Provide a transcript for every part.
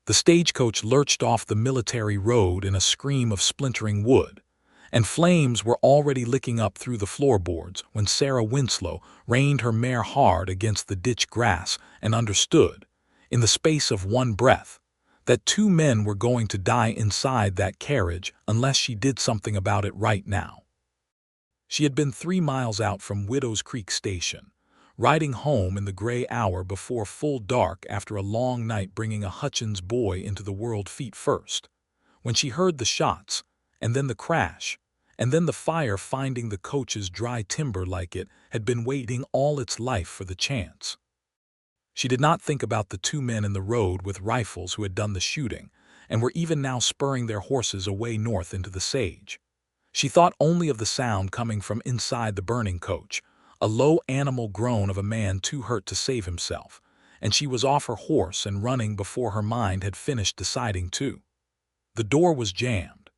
The stagecoach lurched off the military road in a scream of splintering wood, and flames were already licking up through the floorboards when Sarah Winslow reined her mare hard against the ditch grass and understood, in the space of one breath, that two men were going to die inside that carriage unless she did something about it right now. She had been 3 miles out from Widow's Creek Station, riding home in the gray hour before full dark after a long night bringing a Hutchins boy into the world feet first, when she heard the shots, and then the crash, and then the fire finding the coach's dry timber like it had been waiting all its life for the chance. She did not think about the two men in the road with rifles who had done the shooting and were even now spurring their horses away north into the sage. She thought only of the sound coming from inside the burning coach, a low animal groan of a man too hurt to save himself, and she was off her horse and running before her mind had finished deciding to. The door was jammed.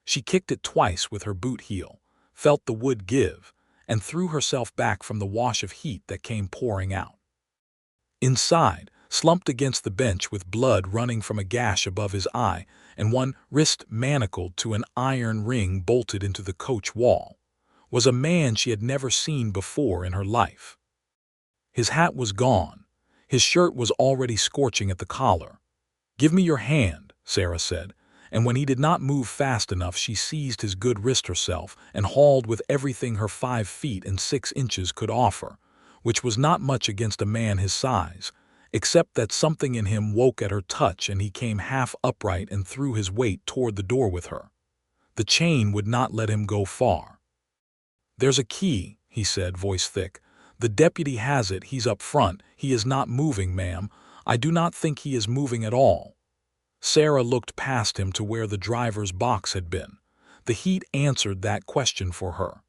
She kicked it twice with her boot heel, felt the wood give, and threw herself back from the wash of heat that came pouring out. Inside, slumped against the bench with blood running from a gash above his eye and one wrist manacled to an iron ring bolted into the coach wall, was a man she had never seen before in her life. His hat was gone. His shirt was already scorching at the collar. "Give me your hand," Sarah said, and when he did not move fast enough she seized his good wrist herself and hauled with everything her 5 feet and 6 inches could offer, which was not much against a man his size, except that something in him woke at her touch and he came half upright and threw his weight toward the door with her. The chain would not let him go far. "There's a key," he said, voice thick. "The deputy has it. He's up front. He is not moving, ma'am. I do not think he is moving at all." Sarah looked past him to where the driver's box had been. The heat answered that question for her.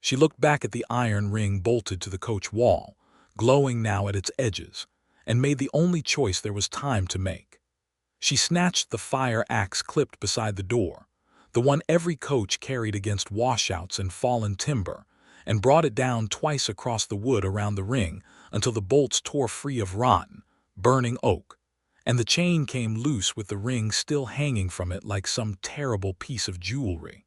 She looked back at the iron ring bolted to the coach wall, glowing now at its edges, and made the only choice there was time to make. She snatched the fire axe clipped beside the door, the one every coach carried against washouts and fallen timber, and brought it down twice across the wood around the ring until the bolts tore free of rotten, burning oak, and the chain came loose with the ring still hanging from it like some terrible piece of jewelry.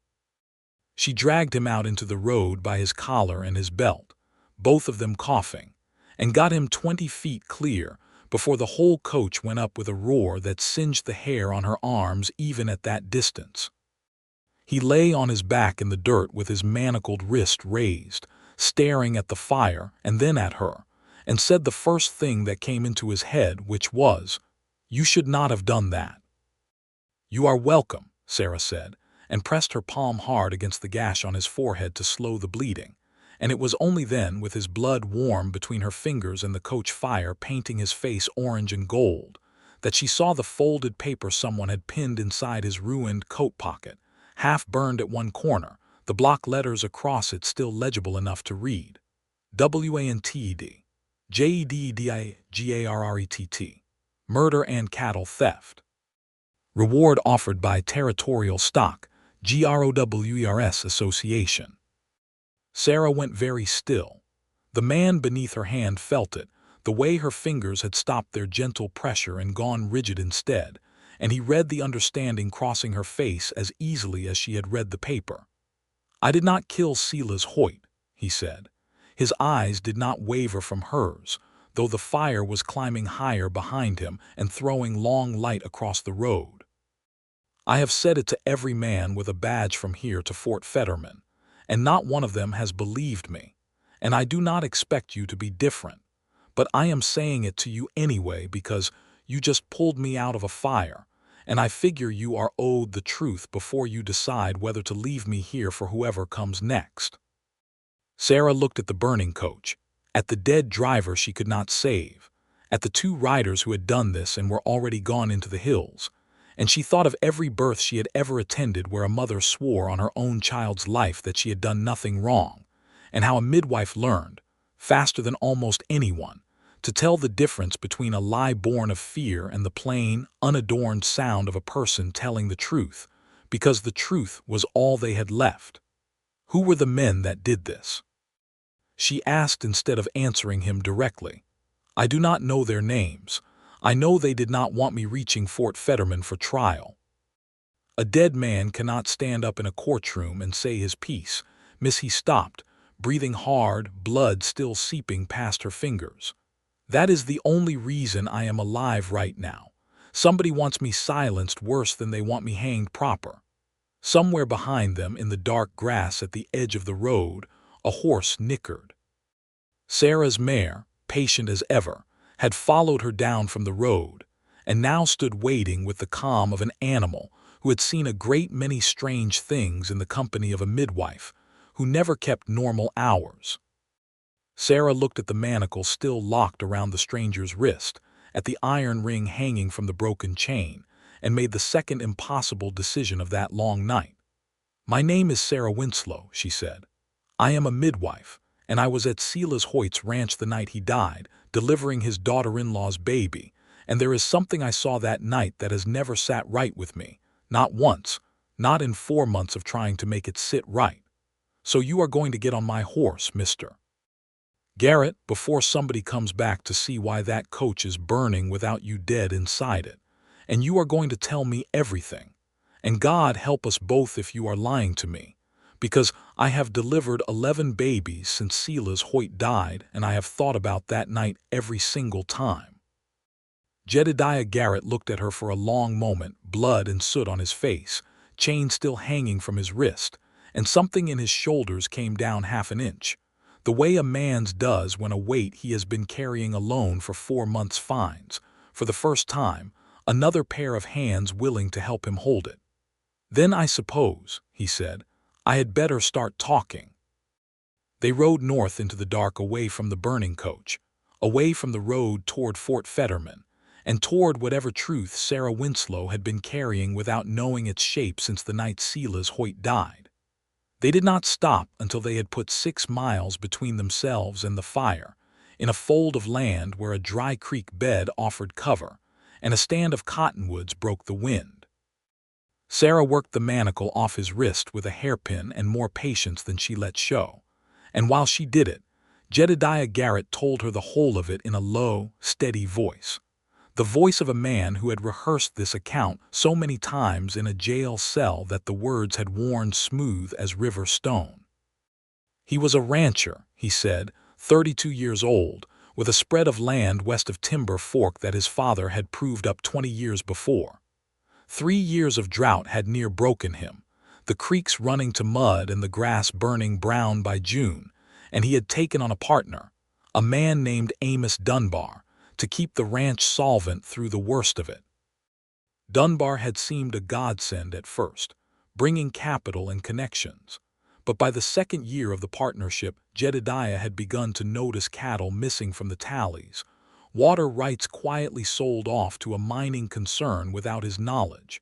She dragged him out into the road by his collar and his belt, both of them coughing, and got him 20 feet clear before the whole coach went up with a roar that singed the hair on her arms even at that distance. He lay on his back in the dirt with his manacled wrist raised, staring at the fire and then at her, and said the first thing that came into his head, which was, "You should not have done that." "You are welcome," Sarah said, and pressed her palm hard against the gash on his forehead to slow the bleeding, and it was only then, with his blood warm between her fingers and the coach fire painting his face orange and gold, that she saw the folded paper someone had pinned inside his ruined coat pocket, half burned at one corner, the block letters across it still legible enough to read. WANTED. Jedediah Garrett. Murder and cattle theft. Reward offered by Territorial Stock, GROWERS Association. Sarah went very still. The man beneath her hand felt it, the way her fingers had stopped their gentle pressure and gone rigid instead, and he read the understanding crossing her face as easily as she had read the paper. "I did not kill Silas Hoyt," he said. His eyes did not waver from hers, though the fire was climbing higher behind him and throwing long light across the road. "I have said it to every man with a badge from here to Fort Fetterman, and not one of them has believed me, and I do not expect you to be different, but I am saying it to you anyway because you just pulled me out of a fire, and I figure you are owed the truth before you decide whether to leave me here for whoever comes next." Sarah looked at the burning coach, at the dead driver she could not save, at the 2 riders who had done this and were already gone into the hills, and she thought of every birth she had ever attended where a mother swore on her own child's life that she had done nothing wrong, and how a midwife learned, faster than almost anyone, to tell the difference between a lie born of fear and the plain, unadorned sound of a person telling the truth, because the truth was all they had left. Who were the men that did this? She asked instead of answering him directly. "I do not know their names. I know they did not want me reaching Fort Fetterman for trial. A dead man cannot stand up in a courtroom and say his piece. Miss, he stopped, breathing hard, blood still seeping past her fingers. That is the only reason I am alive right now. Somebody wants me silenced worse than they want me hanged proper. Somewhere behind them, in the dark grass at the edge of the road, a horse nickered. Sarah's mare, patient as ever, had followed her down from the road, and now stood waiting with the calm of an animal who had seen a great many strange things in the company of a midwife who never kept normal hours. Sarah looked at the manacle still locked around the stranger's wrist, at the iron ring hanging from the broken chain, and made the second impossible decision of that long night. "My name is Sarah Winslow," she said. "I am a midwife, and I was at Silas Hoyt's ranch the night he died, delivering his daughter-in-law's baby, and there is something I saw that night that has never sat right with me, not once, not in 4 months of trying to make it sit right. So you are going to get on my horse, Mr. Garrett, before somebody comes back to see why that coach is burning without you dead inside it, and you are going to tell me everything. And God help us both if you are lying to me, because I have delivered 11 babies since Silas Hoyt died, and I have thought about that night every single time." Jedediah Garrett looked at her for a long moment, blood and soot on his face, chain still hanging from his wrist, and something in his shoulders came down half an inch, the way a man's does when a weight he has been carrying alone for 4 months finds, for the first time, another pair of hands willing to help him hold it. "Then I suppose," he said, "I had better start talking." They rode north into the dark, away from the burning coach, away from the road toward Fort Fetterman, and toward whatever truth Sarah Winslow had been carrying without knowing its shape since the night Silas Hoyt died. They did not stop until they had put 6 miles between themselves and the fire, in a fold of land where a dry creek bed offered cover, and a stand of cottonwoods broke the wind. Sarah worked the manacle off his wrist with a hairpin and more patience than she let show, and while she did it, Jedediah Garrett told her the whole of it in a low, steady voice. The voice of a man who had rehearsed this account so many times in a jail cell that the words had worn smooth as river stone. He was a rancher, he said, 32 years old, with a spread of land west of Timber Fork that his father had proved up 20 years before. 3 years of drought had near broken him, the creeks running to mud and the grass burning brown by June, and he had taken on a partner, a man named Amos Dunbar, to keep the ranch solvent through the worst of it. Dunbar had seemed a godsend at first, bringing capital and connections, but by the 2nd year of the partnership, Jedediah had begun to notice cattle missing from the tallies, water rights quietly sold off to a mining concern without his knowledge,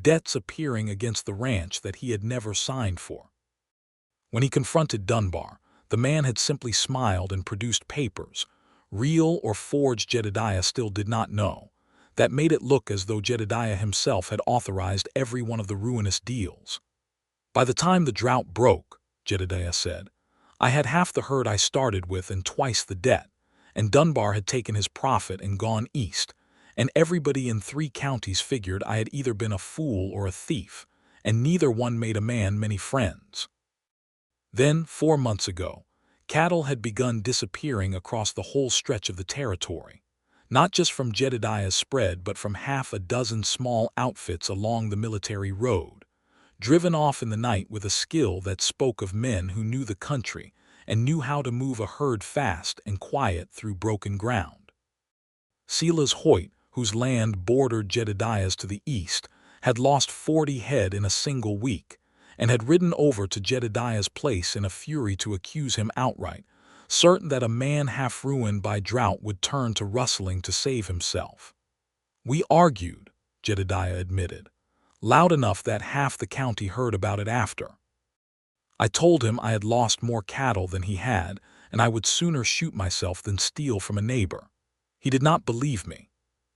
debts appearing against the ranch that he had never signed for. When he confronted Dunbar, the man had simply smiled and produced papers, real or forged Jedediah still did not know, that made it look as though Jedediah himself had authorized every one of the ruinous deals. "By the time the drought broke," Jedediah said, "I had half the herd I started with and twice the debt, and Dunbar had taken his profit and gone east, and everybody in 3 counties figured I had either been a fool or a thief, and neither one made a man many friends. Then, 4 months ago, cattle had begun disappearing across the whole stretch of the territory, not just from Jedediah's spread but from half a dozen small outfits along the military road, driven off in the night with a skill that spoke of men who knew the country and knew how to move a herd fast and quiet through broken ground. Silas Hoyt, whose land bordered Jedediah's to the east, had lost 40 head in a single week, and had ridden over to Jedediah's place in a fury to accuse him outright, certain that a man half ruined by drought would turn to rustling to save himself. "We argued," Jedediah admitted, "loud enough that half the county heard about it after. I told him I had lost more cattle than he had, and I would sooner shoot myself than steal from a neighbor. He did not believe me.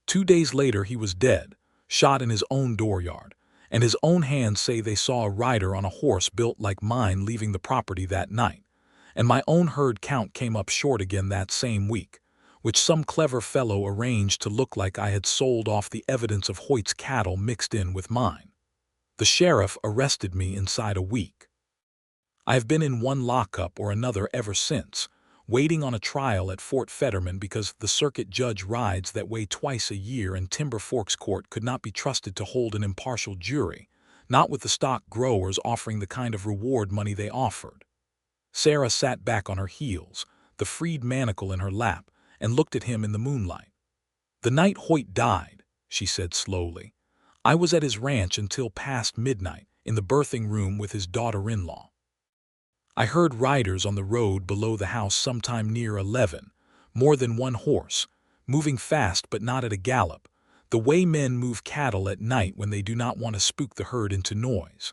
2 days later he was dead, shot in his own dooryard, and his own hands say they saw a rider on a horse built like mine leaving the property that night, and my own herd count came up short again that same week, which some clever fellow arranged to look like I had sold off the evidence of Hoyt's cattle mixed in with mine. The sheriff arrested me inside a week. I have been in one lockup or another ever since, waiting on a trial at Fort Fetterman because the circuit judge rides that way twice a year and Timber Forks Court could not be trusted to hold an impartial jury, not with the stock growers offering the kind of reward money they offered. Sarah sat back on her heels, the freed manacle in her lap, and looked at him in the moonlight. "The night Hoyt died," she said slowly, "I was at his ranch until past midnight, in the birthing room with his daughter-in-law. I heard riders on the road below the house sometime near 11, more than one horse, moving fast but not at a gallop, the way men move cattle at night when they do not want to spook the herd into noise.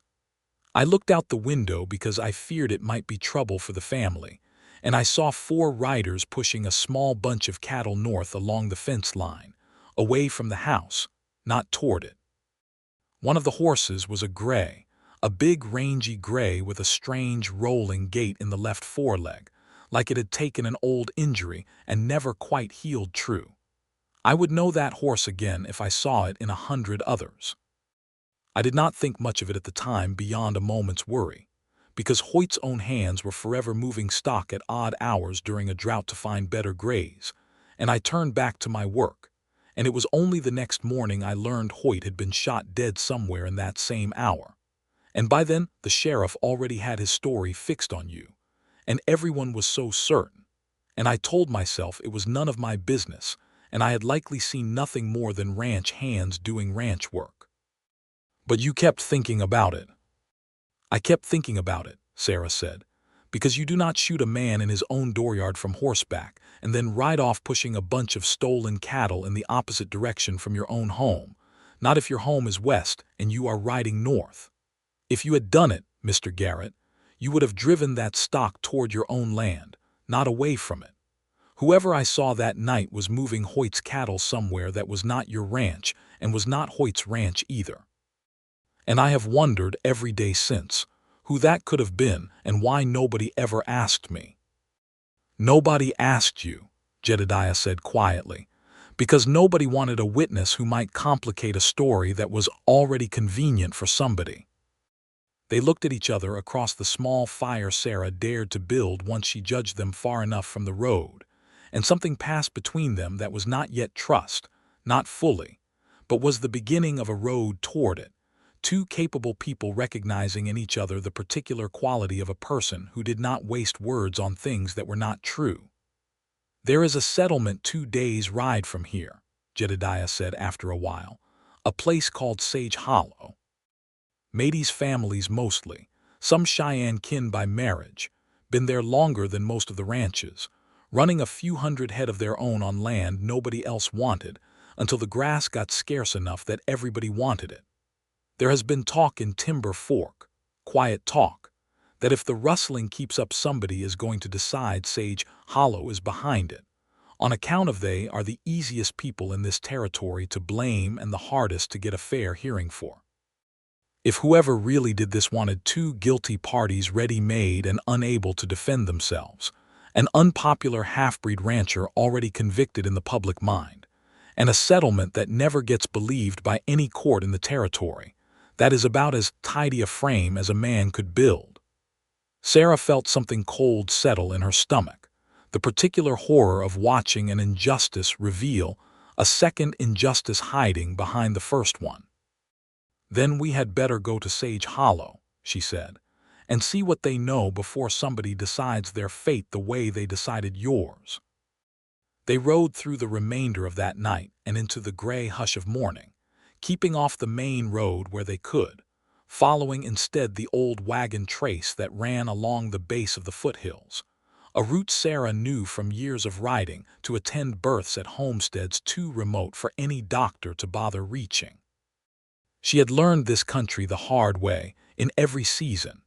I looked out the window because I feared it might be trouble for the family, and I saw 4 riders pushing a small bunch of cattle north along the fence line, away from the house, not toward it. One of the horses was a gray, a big rangy gray with a strange rolling gait in the left foreleg, like it had taken an old injury and never quite healed true. I would know that horse again if I saw it in 100 others. I did not think much of it at the time beyond a moment's worry, because Hoyt's own hands were forever moving stock at odd hours during a drought to find better graze, and I turned back to my work, and it was only the next morning I learned Hoyt had been shot dead somewhere in that same hour. And by then the sheriff already had his story fixed on you, and everyone was so certain, and I told myself it was none of my business, and I had likely seen nothing more than ranch hands doing ranch work. But you kept thinking about it." "I kept thinking about it," Sarah said, "because you do not shoot a man in his own dooryard from horseback and then ride off pushing a bunch of stolen cattle in the opposite direction from your own home, not if your home is west and you are riding north. If you had done it, Mr. Garrett, you would have driven that stock toward your own land, not away from it. Whoever I saw that night was moving Hoyt's cattle somewhere that was not your ranch and was not Hoyt's ranch either. And I have wondered every day since who that could have been and why nobody ever asked me." "Nobody asked you," Jedediah said quietly, "because nobody wanted a witness who might complicate a story that was already convenient for somebody." They looked at each other across the small fire Sarah dared to build once she judged them far enough from the road, and something passed between them that was not yet trust, not fully, but was the beginning of a road toward it. 2 capable people recognizing in each other the particular quality of a person who did not waste words on things that were not true. "There is a settlement 2 days' ride from here," Jedediah said after a while, "a place called Sage Hollow. Métis families mostly, some Cheyenne kin by marriage, been there longer than most of the ranches, running a few hundred head of their own on land nobody else wanted, until the grass got scarce enough that everybody wanted it. There has been talk in Timber Fork, quiet talk, that if the rustling keeps up somebody is going to decide Sage Hollow is behind it, on account of they are the easiest people in this territory to blame and the hardest to get a fair hearing for. If whoever really did this wanted 2 guilty parties ready-made and unable to defend themselves, an unpopular half-breed rancher already convicted in the public mind, and a settlement that never gets believed by any court in the territory, that is about as tidy a frame as a man could build." Sarah felt something cold settle in her stomach, the particular horror of watching an injustice reveal a second injustice hiding behind the first one. "Then we had better go to Sage Hollow," she said, "and see what they know before somebody decides their fate the way they decided yours." They rode through the remainder of that night and into the gray hush of morning, keeping off the main road where they could, following instead the old wagon trace that ran along the base of the foothills, a route Sarah knew from years of riding to attend births at homesteads too remote for any doctor to bother reaching. She had learned this country the hard way in every season,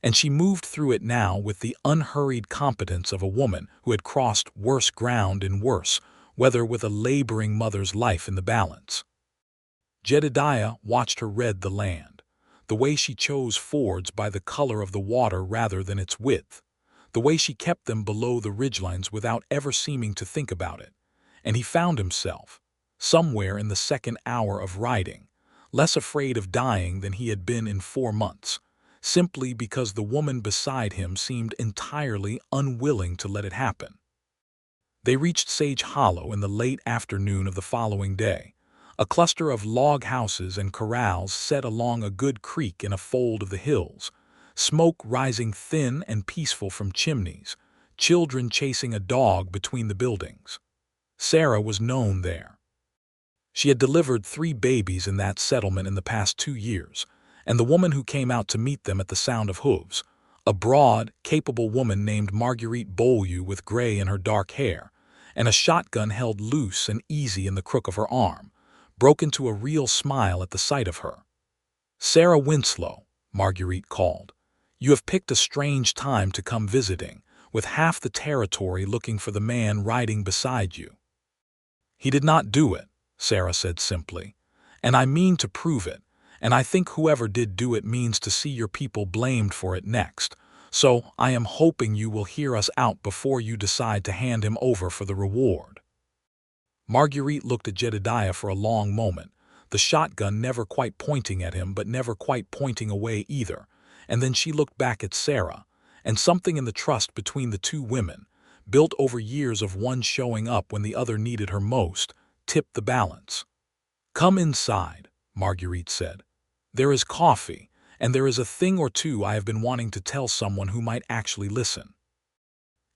and she moved through it now with the unhurried competence of a woman who had crossed worse ground in worse weather with a laboring mother's life in the balance. Jedediah watched her read the land, the way she chose fords by the color of the water rather than its width, the way she kept them below the ridgelines without ever seeming to think about it, and he found himself, somewhere in the second hour of riding, less afraid of dying than he had been in 4 months, simply because the woman beside him seemed entirely unwilling to let it happen. They reached Sage Hollow in the late afternoon of the following day, a cluster of log houses and corrals set along a good creek in a fold of the hills, smoke rising thin and peaceful from chimneys, children chasing a dog between the buildings. Sarah was known there. She had delivered 3 babies in that settlement in the past 2 years, and the woman who came out to meet them at the sound of hooves, a broad, capable woman named Marguerite Beaulieu with gray in her dark hair, and a shotgun held loose and easy in the crook of her arm, broke into a real smile at the sight of her. "Sarah Winslow," Marguerite called, "you have picked a strange time to come visiting, with half the territory looking for the man riding beside you." "He did not do it," Sarah said simply, "and I mean to prove it, and I think whoever did do it means to see your people blamed for it next, so I am hoping you will hear us out before you decide to hand him over for the reward." Marguerite looked at Jedediah for a long moment, the shotgun never quite pointing at him but never quite pointing away either, and then she looked back at Sarah, and something in the trust between the two women, built over years of one showing up when the other needed her most, tipped the balance. "Come inside," Marguerite said. "There is coffee, and there is a thing or two I have been wanting to tell someone who might actually listen."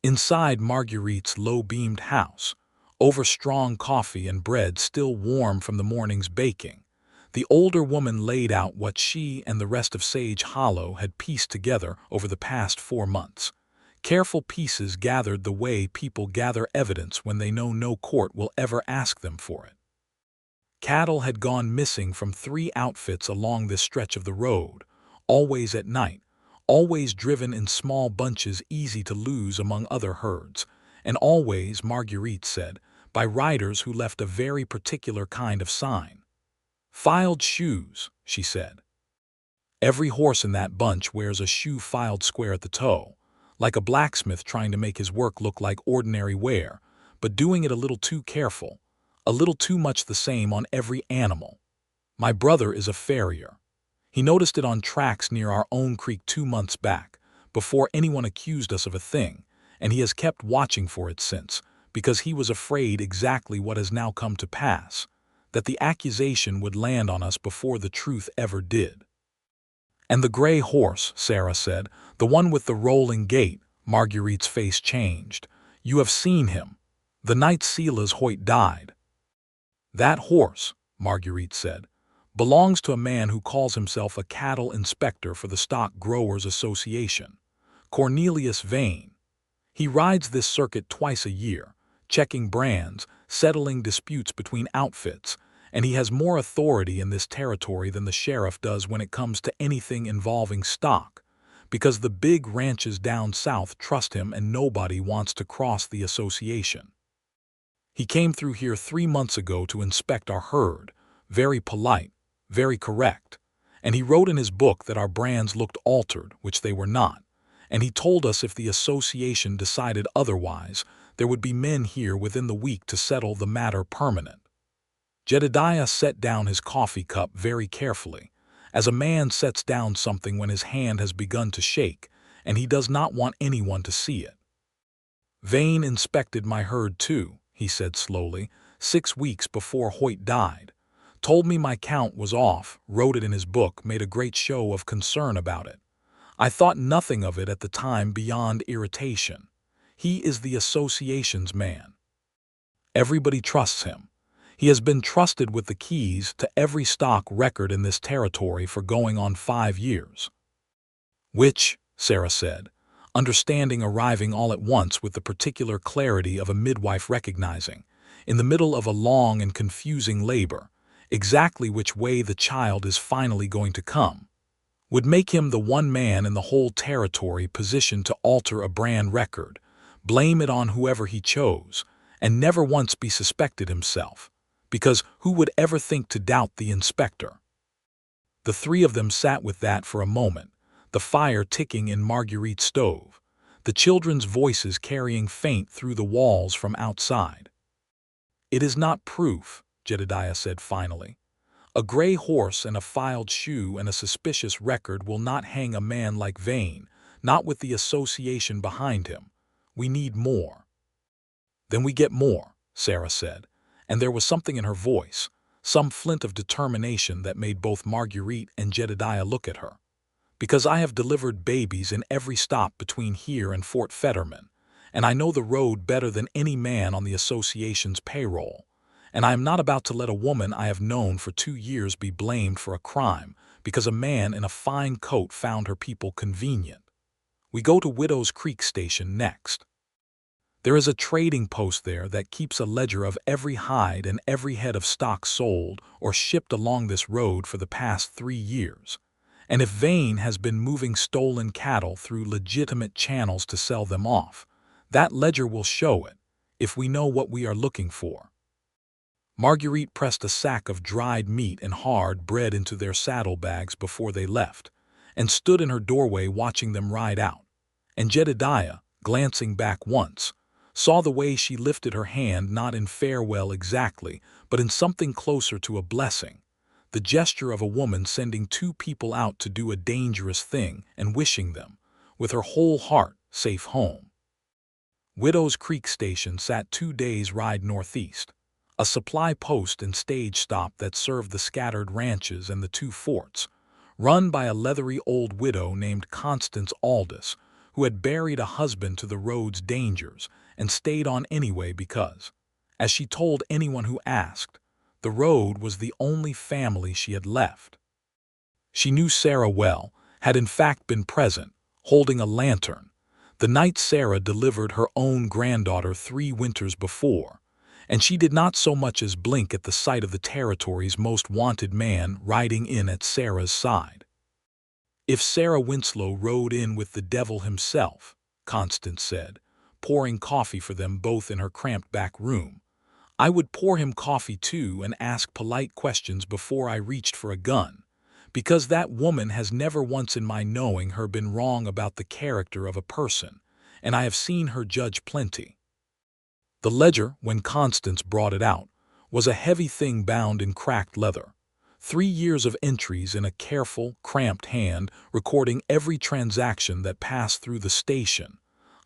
Inside Marguerite's low-beamed house, over strong coffee and bread still warm from the morning's baking, the older woman laid out what she and the rest of Sage Hollow had pieced together over the past 4 months. Careful pieces gathered the way people gather evidence when they know no court will ever ask them for it. Cattle had gone missing from 3 outfits along this stretch of the road, always at night, always driven in small bunches easy to lose among other herds, and always, Marguerite said, by riders who left a very particular kind of sign. "Filed shoes," she said. "Every horse in that bunch wears a shoe filed square at the toe, like a blacksmith trying to make his work look like ordinary wear, but doing it a little too careful, a little too much the same on every animal. My brother is a farrier. He noticed it on tracks near our own creek 2 months back, before anyone accused us of a thing, and he has kept watching for it since, because he was afraid exactly what has now come to pass, that the accusation would land on us before the truth ever did." "And the gray horse," Sarah said, "the one with the rolling gait." Marguerite's face changed. "You have seen him, the night Silas Hoyt died." "That horse," Marguerite said, "belongs to a man who calls himself a cattle inspector for the Stock Growers Association, Cornelius Vane. He rides this circuit twice a year, checking brands, settling disputes between outfits, and he has more authority in this territory than the sheriff does when it comes to anything involving stock, because the big ranches down south trust him and nobody wants to cross the association. He came through here 3 months ago to inspect our herd, very polite, very correct, and he wrote in his book that our brands looked altered, which they were not, and he told us if the association decided otherwise, there would be men here within the week to settle the matter permanent." Jedediah set down his coffee cup very carefully, as a man sets down something when his hand has begun to shake, and he does not want anyone to see it. "Vane inspected my herd too," he said slowly, 6 weeks before Hoyt died. "Told me my count was off, wrote it in his book, made a great show of concern about it. I thought nothing of it at the time beyond irritation. He is the association's man. Everybody trusts him. He has been trusted with the keys to every stock record in this territory for going on 5 years. "Which," Sarah said, understanding arriving all at once with the particular clarity of a midwife recognizing, in the middle of a long and confusing labor, exactly which way the child is finally going to come, would make him the one man in the whole territory positioned to alter a brand record, blame it on whoever he chose, and never once be suspected himself, because who would ever think to doubt the inspector?" The 3 of them sat with that for a moment, the fire ticking in Marguerite's stove, the children's voices carrying faint through the walls from outside. "It is not proof," Jedediah said finally. "A gray horse and a filed shoe and a suspicious record will not hang a man like Vane, not with the association behind him. We need more." "Then we get more," Sarah said, and there was something in her voice, some flint of determination that made both Marguerite and Jedediah look at her. "Because I have delivered babies in every stop between here and Fort Fetterman, and I know the road better than any man on the association's payroll, and I am not about to let a woman I have known for 2 years be blamed for a crime because a man in a fine coat found her people convenient. We go to Widow's Creek Station next. There is a trading post there that keeps a ledger of every hide and every head of stock sold or shipped along this road for the past 3 years. And if Vane has been moving stolen cattle through legitimate channels to sell them off, that ledger will show it, if we know what we are looking for." Marguerite pressed a sack of dried meat and hard bread into their saddlebags before they left, and stood in her doorway watching them ride out. And Jedediah, glancing back once, saw the way she lifted her hand not in farewell exactly, but in something closer to a blessing, the gesture of a woman sending 2 people out to do a dangerous thing and wishing them, with her whole heart, safe home. Widow's Creek Station sat 2 days' ride northeast, a supply post and stage stop that served the scattered ranches and the 2 forts, run by a leathery old widow named Constance Aldous, who had buried a husband to the road's dangers and stayed on anyway because, as she told anyone who asked, the road was the only family she had left. She knew Sarah well, had in fact been present, holding a lantern, the night Sarah delivered her own granddaughter 3 winters before, and she did not so much as blink at the sight of the territory's most wanted man riding in at Sarah's side. "If Sarah Winslow rode in with the devil himself," Constance said, pouring coffee for them both in her cramped back room, "I would pour him coffee too and ask polite questions before I reached for a gun, because that woman has never once in my knowing her been wrong about the character of a person, and I have seen her judge plenty." The ledger, when Constance brought it out, was a heavy thing bound in cracked leather. 3 years of entries in a careful, cramped hand recording every transaction that passed through the station,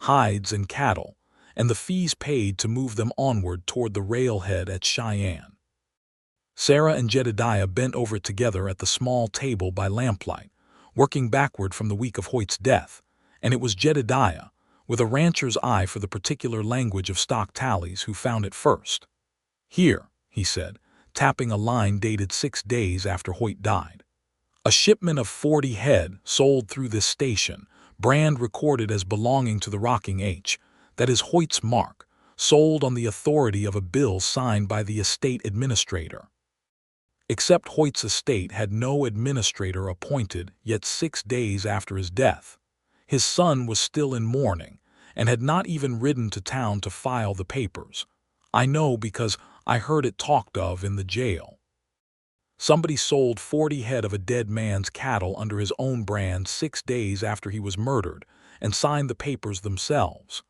hides and cattle, and the fees paid to move them onward toward the railhead at Cheyenne. Sarah and Jedediah bent over it together at the small table by lamplight, working backward from the week of Hoyt's death, and it was Jedediah, with a rancher's eye for the particular language of stock tallies, who found it first. "Here," he said, tapping a line dated 6 days after Hoyt died. "A shipment of 40 head sold through this station, brand recorded as belonging to the Rocking H, that is Hoyt's mark, sold on the authority of a bill signed by the estate administrator." Except Hoyt's estate had no administrator appointed yet 6 days after his death. His son was still in mourning, and had not even ridden to town to file the papers. I know because I heard it talked of in the jail. Somebody sold 40 head of a dead man's cattle under his own brand 6 days after he was murdered, and signed the papers themselves.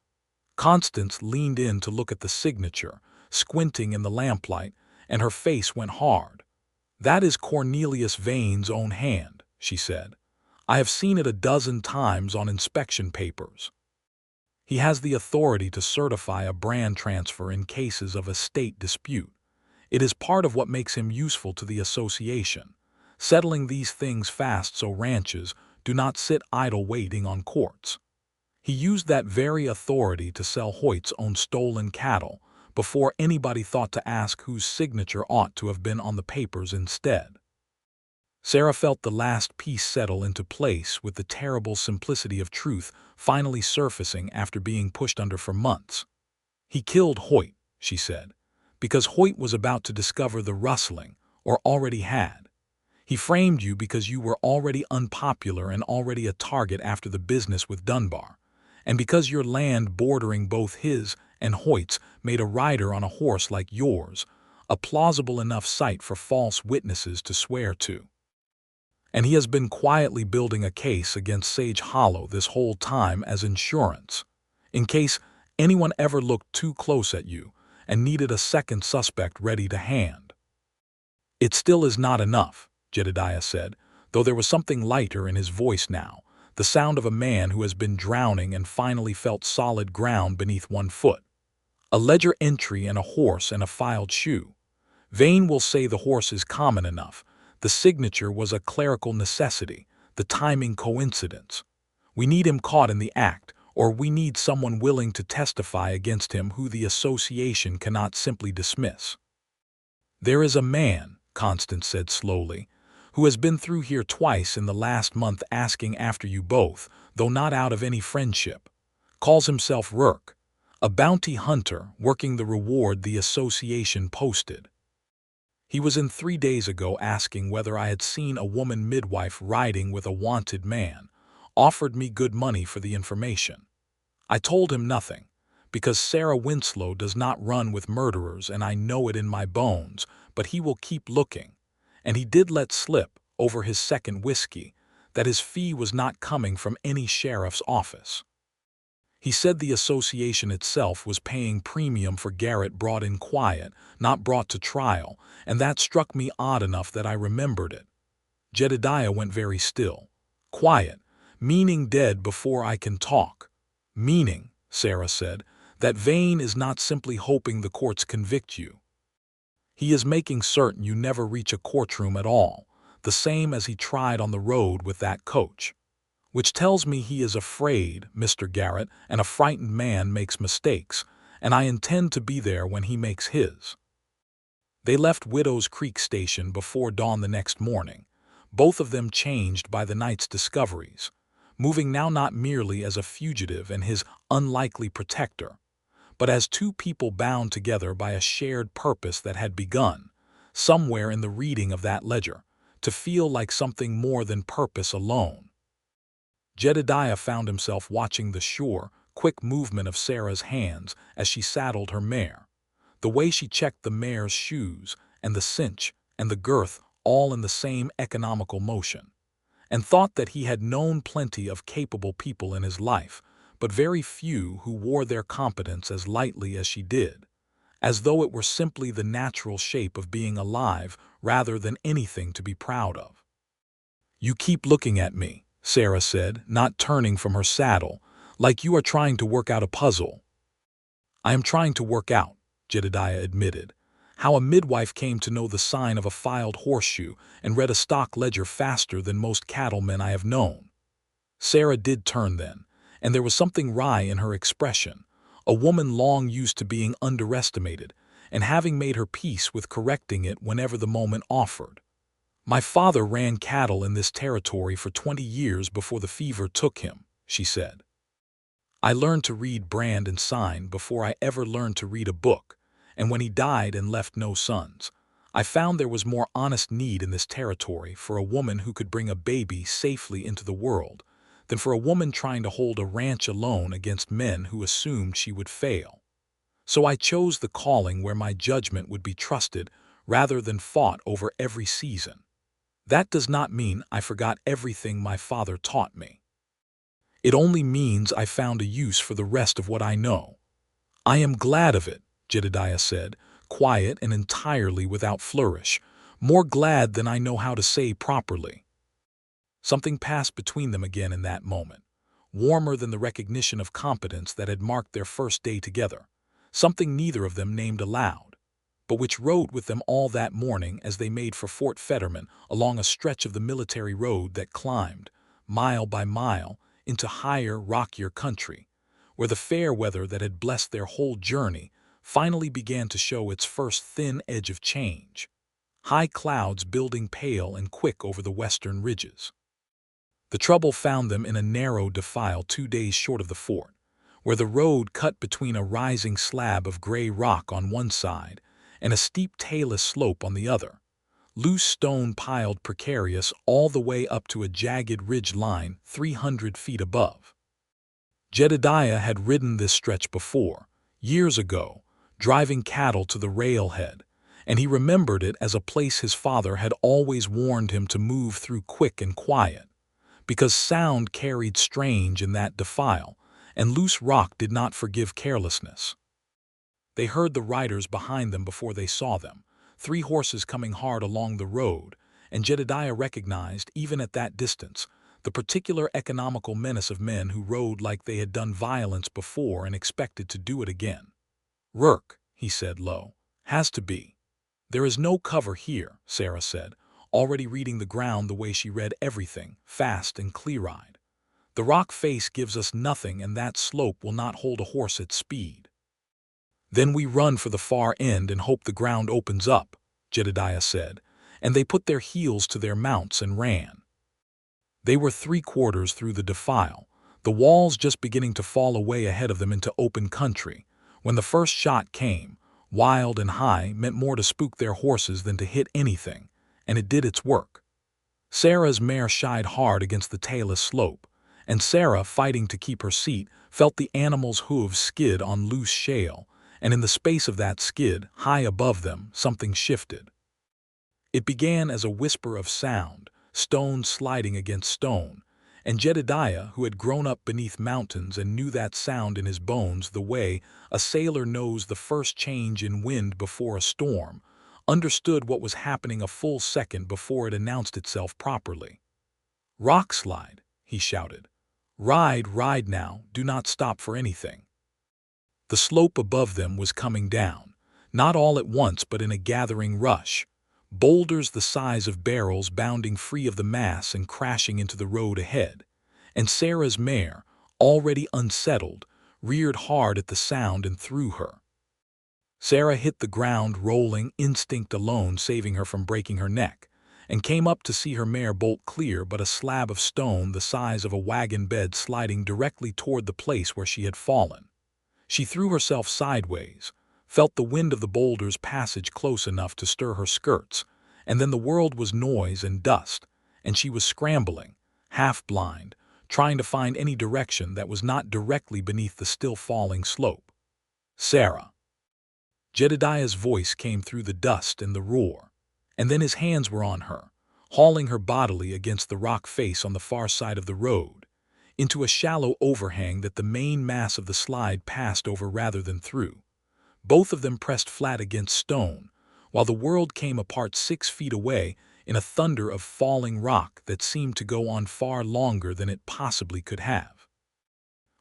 Constance leaned in to look at the signature, squinting in the lamplight, and her face went hard. "That is Cornelius Vane's own hand," she said. "I have seen it a dozen times on inspection papers. He has the authority to certify a brand transfer in cases of estate dispute. It is part of what makes him useful to the association, settling these things fast so ranches do not sit idle waiting on courts. He used that very authority to sell Hoyt's own stolen cattle before anybody thought to ask whose signature ought to have been on the papers instead." Sarah felt the last piece settle into place, with the terrible simplicity of truth finally surfacing after being pushed under for months. "He killed Hoyt," she said, "because Hoyt was about to discover the rustling, or already had. He framed you because you were already unpopular and already a target after the business with Dunbar, and because your land bordering both his and Hoyt's made a rider on a horse like yours a plausible enough sight for false witnesses to swear to. And he has been quietly building a case against Sage Hollow this whole time as insurance, in case anyone ever looked too close at you and needed a second suspect ready to hand. "It still is not enough," Jedediah said, though there was something lighter in his voice now, the sound of a man who has been drowning and finally felt solid ground beneath one foot. "A ledger entry and a horse and a filed shoe. Vane will say the horse is common enough. The signature was a clerical necessity, the timing coincidence. We need him caught in the act, or we need someone willing to testify against him who the association cannot simply dismiss." "There is a man," Constance said slowly, "who has been through here twice in the last month asking after you both, though not out of any friendship. Calls himself Rourke, a bounty hunter working the reward the association posted. He was in 3 days ago asking whether I had seen a woman midwife riding with a wanted man, offered me good money for the information. I told him nothing, because Sarah Winslow does not run with murderers and I know it in my bones, but he will keep looking. And he did let slip, over his second whiskey, that his fee was not coming from any sheriff's office. He said the association itself was paying premium for Garrett brought in quiet, not brought to trial, and that struck me odd enough that I remembered it." Jedediah went very still. "Quiet, meaning dead before I can talk." "Meaning," Sarah said, "that Vane is not simply hoping the courts convict you. He is making certain you never reach a courtroom at all, the same as he tried on the road with that coach. Which tells me he is afraid, Mr. Garrett, and a frightened man makes mistakes, and I intend to be there when he makes his." They left Widow's Creek Station before dawn the next morning, both of them changed by the night's discoveries, moving now not merely as a fugitive and his unlikely protector, but as two people bound together by a shared purpose that had begun, somewhere in the reading of that ledger, to feel like something more than purpose alone. Jedediah found himself watching the sure, quick movement of Sarah's hands as she saddled her mare, the way she checked the mare's shoes and the cinch and the girth all in the same economical motion, and thought that he had known plenty of capable people in his life, but very few who wore their competence as lightly as she did, as though it were simply the natural shape of being alive rather than anything to be proud of. "You keep looking at me," Sarah said, not turning from her saddle, "like you are trying to work out a puzzle." "I am trying to work out," Jedediah admitted, "how a midwife came to know the sign of a filed horseshoe and read a stock ledger faster than most cattlemen I have known." Sarah did turn then, and there was something wry in her expression, a woman long used to being underestimated, and having made her peace with correcting it whenever the moment offered. "My father ran cattle in this territory for 20 years before the fever took him," she said. "I learned to read brand and sign before I ever learned to read a book, and when he died and left no sons, I found there was more honest need in this territory for a woman who could bring a baby safely into the world than for a woman trying to hold a ranch alone against men who assumed she would fail. So I chose the calling where my judgment would be trusted rather than fought over every season. That does not mean I forgot everything my father taught me. It only means I found a use for the rest of what I know." "I am glad of it," Jedediah said, quiet and entirely without flourish, "more glad than I know how to say properly." Something passed between them again in that moment, warmer than the recognition of competence that had marked their first day together, something neither of them named aloud, but which rode with them all that morning as they made for Fort Fetterman along a stretch of the military road that climbed, mile by mile, into higher, rockier country, where the fair weather that had blessed their whole journey finally began to show its first thin edge of change, high clouds building pale and quick over the western ridges. The trouble found them in a narrow defile 2 days short of the fort, where the road cut between a rising slab of gray rock on one side and a steep talus slope on the other, loose stone piled precarious all the way up to a jagged ridge line 300 feet above. Jedediah had ridden this stretch before, years ago, driving cattle to the railhead, and he remembered it as a place his father had always warned him to move through quick and quiet, because sound carried strange in that defile, and loose rock did not forgive carelessness. They heard the riders behind them before they saw them, 3 horses coming hard along the road, and Jedediah recognized, even at that distance, the particular economical menace of men who rode like they had done violence before and expected to do it again. "Rourke," he said low, "has to be." "There is no cover here," Sarah said, already reading the ground the way she read everything, fast and clear-eyed. "The rock face gives us nothing, and that slope will not hold a horse at speed." "Then we run for the far end and hope the ground opens up," Jedediah said, and they put their heels to their mounts and ran. They were 3/4 through the defile, the walls just beginning to fall away ahead of them into open country, when the first shot came. Wild and high, meant more to spook their horses than to hit anything, and it did its work. Sarah's mare shied hard against the tailless slope, and Sarah, fighting to keep her seat, felt the animal's hooves skid on loose shale, and in the space of that skid, high above them, something shifted. It began as a whisper of sound, stone sliding against stone, and Jedediah, who had grown up beneath mountains and knew that sound in his bones the way a sailor knows the first change in wind before a storm, understood what was happening a full second before it announced itself properly. "Rockslide," he shouted. "Ride, ride now, do not stop for anything." The slope above them was coming down, not all at once but in a gathering rush, boulders the size of barrels bounding free of the mass and crashing into the road ahead, and Sarah's mare, already unsettled, reared hard at the sound and threw her. Sarah hit the ground rolling, instinct alone saving her from breaking her neck, and came up to see her mare bolt clear but a slab of stone the size of a wagon bed sliding directly toward the place where she had fallen. She threw herself sideways, felt the wind of the boulder's passage close enough to stir her skirts, and then the world was noise and dust, and she was scrambling, half-blind, trying to find any direction that was not directly beneath the still-falling slope. "Sarah." Jedediah's voice came through the dust and the roar, and then his hands were on her, hauling her bodily against the rock face on the far side of the road, into a shallow overhang that the main mass of the slide passed over rather than through. Both of them pressed flat against stone, while the world came apart 6 feet away in a thunder of falling rock that seemed to go on far longer than it possibly could have.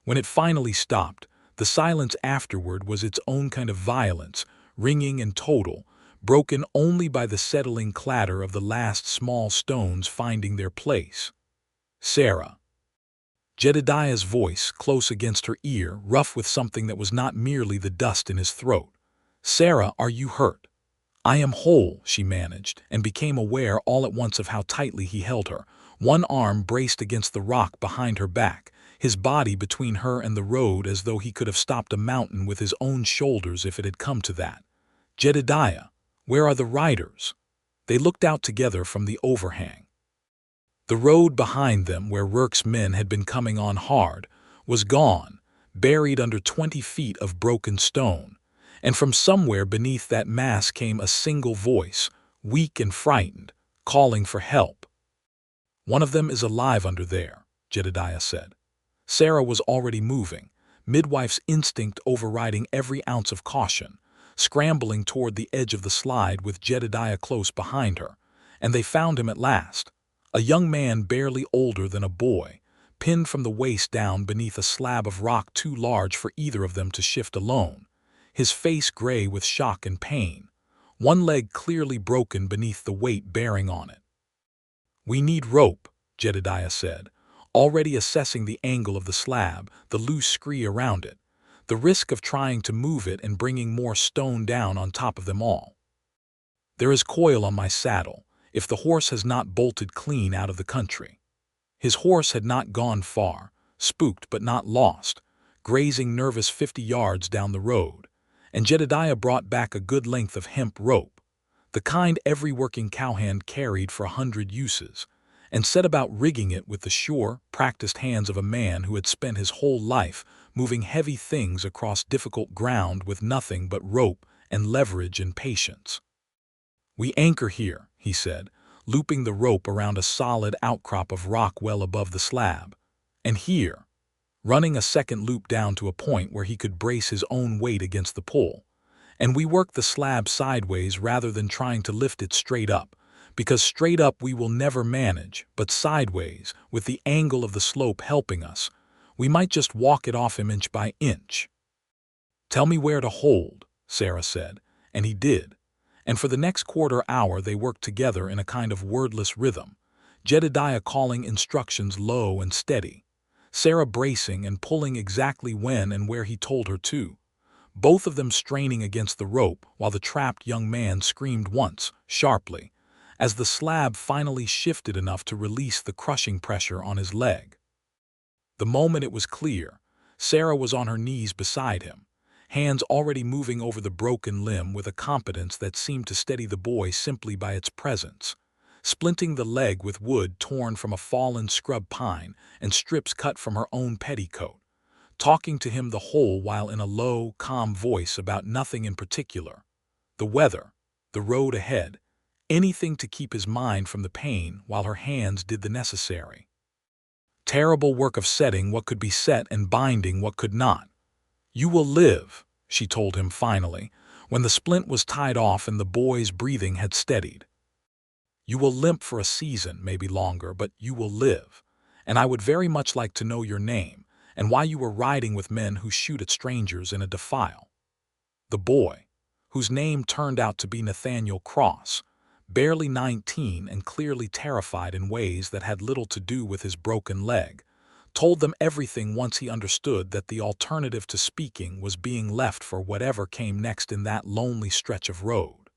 When it finally stopped, the silence afterward was its own kind of violence, ringing and total, broken only by the settling clatter of the last small stones finding their place. "Sarah." Jedediah's voice, close against her ear, rough with something that was not merely the dust in his throat. "Sarah, are you hurt?" "I am whole," she managed, and became aware all at once of how tightly he held her, one arm braced against the rock behind her back, his body between her and the road as though he could have stopped a mountain with his own shoulders if it had come to that. "Jedediah, where are the riders?" They looked out together from the overhang. The road behind them, where Rourke's men had been coming on hard, was gone, buried under 20 feet of broken stone, and from somewhere beneath that mass came a single voice, weak and frightened, calling for help. "One of them is alive under there," Jedediah said. Sarah was already moving, midwife's instinct overriding every ounce of caution, scrambling toward the edge of the slide with Jedediah close behind her, and they found him at last. A young man barely older than a boy, pinned from the waist down beneath a slab of rock too large for either of them to shift alone, his face gray with shock and pain, one leg clearly broken beneath the weight bearing on it. "We need rope," Jedediah said, already assessing the angle of the slab, the loose scree around it, the risk of trying to move it and bringing more stone down on top of them all. "There is coil on my saddle, if the horse has not bolted clean out of the country." His horse had not gone far, spooked but not lost, grazing nervous 50 yards down the road, and Jedediah brought back a good length of hemp rope, the kind every working cowhand carried for 100 uses, and set about rigging it with the sure, practiced hands of a man who had spent his whole life moving heavy things across difficult ground with nothing but rope and leverage and patience. "We anchor here," he said, looping the rope around a solid outcrop of rock well above the slab, "and here," running a second loop down to a point where he could brace his own weight against the pull, And we work the slab sideways rather than trying to lift it straight up, because straight up we will never manage, but sideways, with the angle of the slope helping us, we might just walk it off him inch by inch. "Tell me where to hold," Sarah said, and he did. And for the next quarter hour they worked together in a kind of wordless rhythm, Jedediah calling instructions low and steady, Sarah bracing and pulling exactly when and where he told her to, both of them straining against the rope while the trapped young man screamed once, sharply, as the slab finally shifted enough to release the crushing pressure on his leg. The moment it was clear, Sarah was on her knees beside him, hands already moving over the broken limb with a competence that seemed to steady the boy simply by its presence, splinting the leg with wood torn from a fallen scrub pine and strips cut from her own petticoat, talking to him the whole while in a low, calm voice about nothing in particular, the weather, the road ahead, anything to keep his mind from the pain while her hands did the necessary. Terrible work of setting what could be set and binding what could not. "You will live," she told him finally, when the splint was tied off and the boy's breathing had steadied. "You will limp for a season, maybe longer, but you will live. And I would very much like to know your name, and why you were riding with men who shoot at strangers in a defile." The boy, whose name turned out to be Nathaniel Cross, barely 19 and clearly terrified in ways that had little to do with his broken leg, told them everything once he understood that the alternative to speaking was being left for whatever came next in that lonely stretch of road.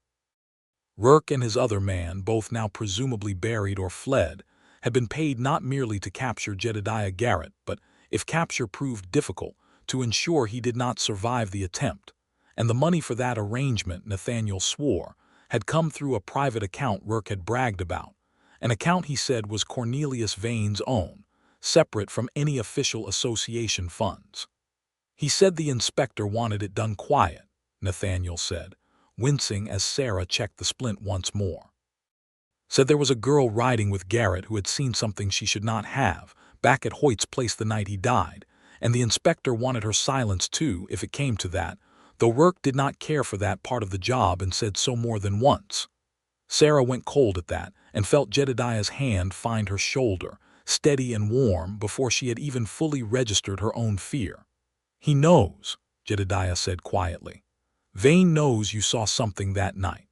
Rourke and his other man, both now presumably buried or fled, had been paid not merely to capture Jedediah Garrett, but, if capture proved difficult, to ensure he did not survive the attempt, and the money for that arrangement, Nathaniel swore, had come through a private account Rourke had bragged about, an account he said was Cornelius Vane's own, separate from any official association funds. He said the inspector wanted it done quiet, Nathaniel said, wincing as Sarah checked the splint once more. Said there was a girl riding with Garrett who had seen something she should not have, back at Hoyt's place the night he died, and the inspector wanted her silenced too, if it came to that, though Rourke did not care for that part of the job and said so more than once. Sarah went cold at that and felt Jedediah's hand find her shoulder, steady and warm, before she had even fully registered her own fear. "He knows," Jedediah said quietly. "Vane knows you saw something that night.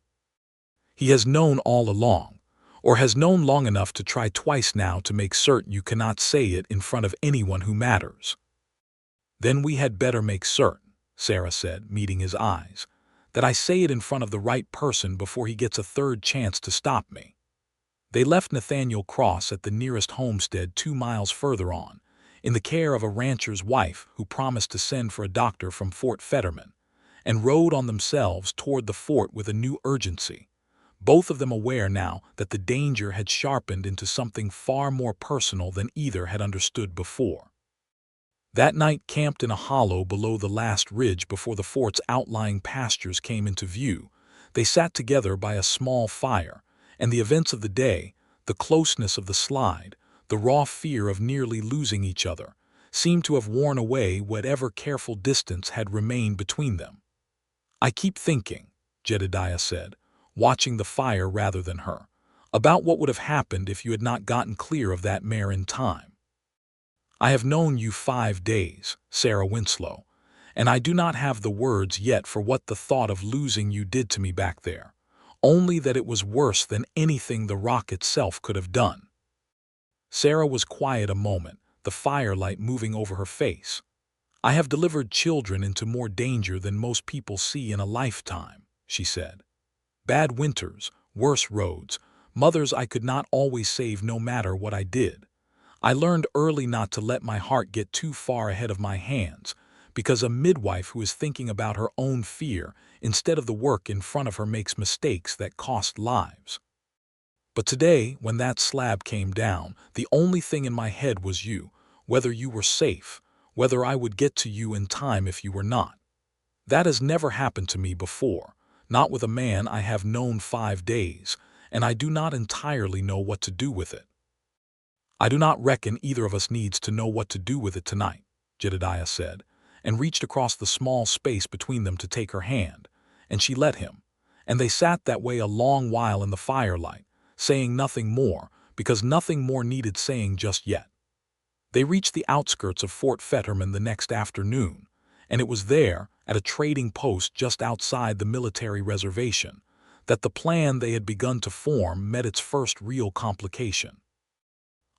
He has known all along, or has known long enough to try twice now to make certain you cannot say it in front of anyone who matters." "Then we had better make certain," Sarah said, meeting his eyes, "that I say it in front of the right person before he gets a third chance to stop me." They left Nathaniel Cross at the nearest homestead 2 miles further on, in the care of a rancher's wife who promised to send for a doctor from Fort Fetterman, and rode on themselves toward the fort with a new urgency, both of them aware now that the danger had sharpened into something far more personal than either had understood before. That night, camped in a hollow below the last ridge before the fort's outlying pastures came into view, they sat together by a small fire, and the events of the day, the closeness of the slide, the raw fear of nearly losing each other, seemed to have worn away whatever careful distance had remained between them. "I keep thinking," Jedediah said, watching the fire rather than her, "about what would have happened if you had not gotten clear of that mare in time. I have known you 5 days, Sarah Winslow, and I do not have the words yet for what the thought of losing you did to me back there, only that it was worse than anything the rock itself could have done." Sarah was quiet a moment, the firelight moving over her face. "I have delivered children into more danger than most people see in a lifetime," she said. "Bad winters, worse roads, mothers I could not always save no matter what I did. I learned early not to let my heart get too far ahead of my hands, because a midwife who is thinking about her own fear instead of the work in front of her makes mistakes that cost lives. But today, when that slab came down, the only thing in my head was you, whether you were safe, whether I would get to you in time if you were not. That has never happened to me before, not with a man I have known 5 days, and I do not entirely know what to do with it." "I do not reckon either of us needs to know what to do with it tonight," Jedediah said, and reached across the small space between them to take her hand, and she let him. And they sat that way a long while in the firelight, saying nothing more, because nothing more needed saying just yet. They reached the outskirts of Fort Fetterman the next afternoon, and it was there, at a trading post just outside the military reservation, that the plan they had begun to form met its first real complication.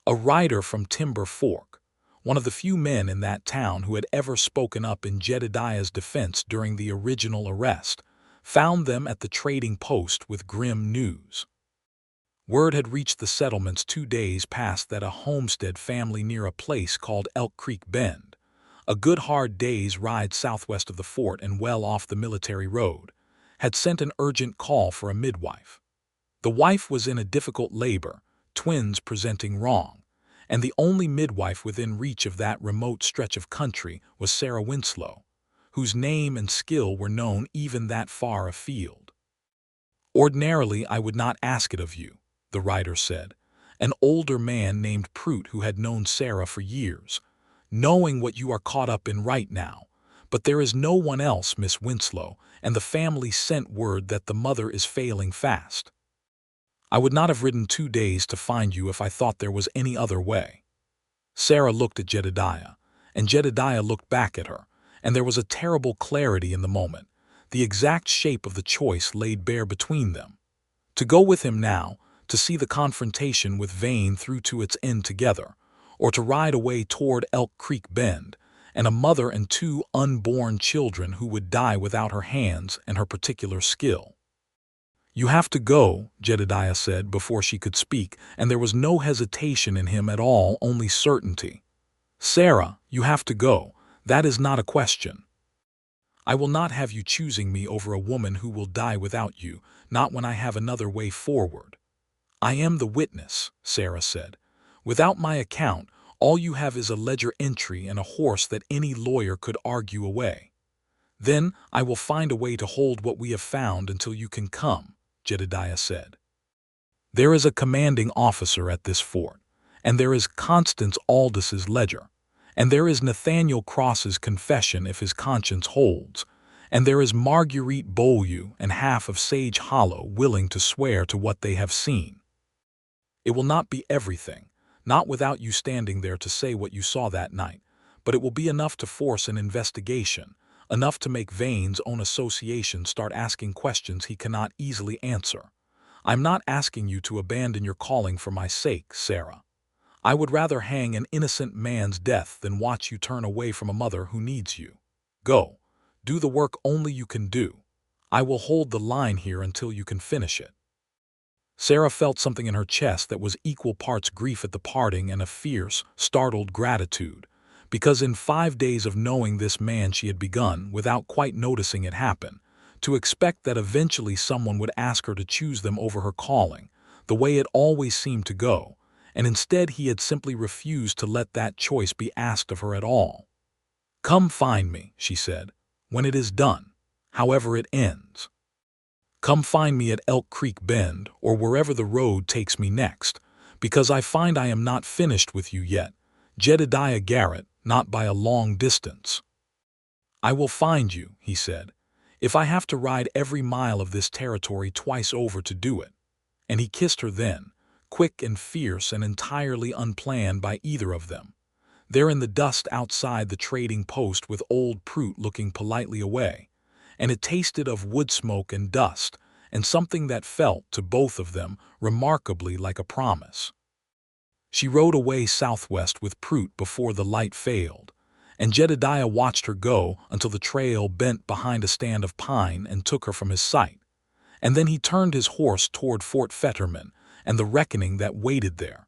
A rider from Timber Fork, one of the few men in that town who had ever spoken up in Jedediah's defense during the original arrest, found them at the trading post with grim news. Word had reached the settlements 2 days past that a homestead family near a place called Elk Creek Bend, a good hard day's ride southwest of the fort and well off the military road, had sent an urgent call for a midwife. The wife was in a difficult labor, twins presenting wrong, and the only midwife within reach of that remote stretch of country was Sarah Winslow, whose name and skill were known even that far afield. "Ordinarily, I would not ask it of you," the writer said, an older man named Prout who had known Sarah for years, "knowing what you are caught up in right now, but there is no one else, Miss Winslow, and the family sent word that the mother is failing fast. I would not have ridden 2 days to find you if I thought there was any other way." Sarah looked at Jedediah, and Jedediah looked back at her, and there was a terrible clarity in the moment, the exact shape of the choice laid bare between them. To go with him now, to see the confrontation with Vane through to its end together, or to ride away toward Elk Creek Bend, and a mother and 2 unborn children who would die without her hands and her particular skill. "You have to go," Jedediah said before she could speak, and there was no hesitation in him at all, only certainty. "Sarah, you have to go. That is not a question. I will not have you choosing me over a woman who will die without you, not when I have another way forward." "I am the witness," Sarah said. "Without my account, all you have is a ledger entry and a horse that any lawyer could argue away." "Then I will find a way to hold what we have found until you can come," Jedediah said. "There is a commanding officer at this fort, and there is Constance Aldis's ledger, and there is Nathaniel Cross's confession if his conscience holds, and there is Marguerite Beaulieu and half of Sage Hollow willing to swear to what they have seen. It will not be everything, not without you standing there to say what you saw that night, but it will be enough to force an investigation, enough to make Vane's own association start asking questions he cannot easily answer. I'm not asking you to abandon your calling for my sake, Sarah. I would rather hang an innocent man's death than watch you turn away from a mother who needs you. Go, do the work only you can do. I will hold the line here until you can finish it." Sarah felt something in her chest that was equal parts grief at the parting and a fierce, startled gratitude, because in 5 days of knowing this man she had begun, without quite noticing it happen, to expect that eventually someone would ask her to choose them over her calling, the way it always seemed to go, and instead he had simply refused to let that choice be asked of her at all. "Come find me," she said, "when it is done, however it ends. Come find me at Elk Creek Bend or wherever the road takes me next, because I find I am not finished with you yet, Jedediah Garrett, not by a long distance." "I will find you," he said, "if I have to ride every mile of this territory twice over to do it." And he kissed her then, quick and fierce and entirely unplanned by either of them, there in the dust outside the trading post with old Prout looking politely away, and it tasted of wood smoke and dust, and something that felt, to both of them, remarkably like a promise. She rode away southwest with Prout before the light failed, and Jedediah watched her go until the trail bent behind a stand of pine and took her from his sight, and then he turned his horse toward Fort Fetterman and the reckoning that waited there,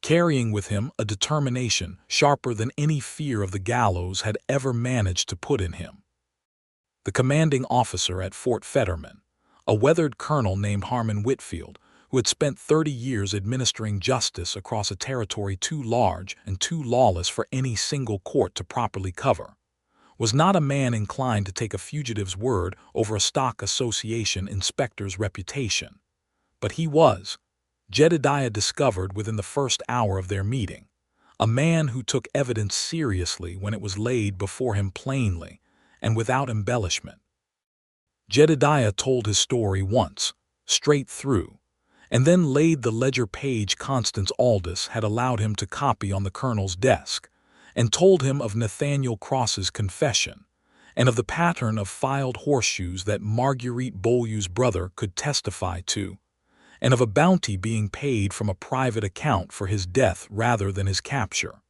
carrying with him a determination sharper than any fear of the gallows had ever managed to put in him. The commanding officer at Fort Fetterman, a weathered colonel named Harmon Whitfield, who had spent 30 years administering justice across a territory too large and too lawless for any single court to properly cover, was not a man inclined to take a fugitive's word over a stock association inspector's reputation. But he was, Jedediah discovered within the first hour of their meeting, a man who took evidence seriously when it was laid before him plainly and without embellishment. Jedediah told his story once, straight through, and then laid the ledger page Constance Aldous had allowed him to copy on the colonel's desk, and told him of Nathaniel Cross's confession, and of the pattern of filed horseshoes that Marguerite Beaulieu's brother could testify to, and of a bounty being paid from a private account for his death rather than his capture,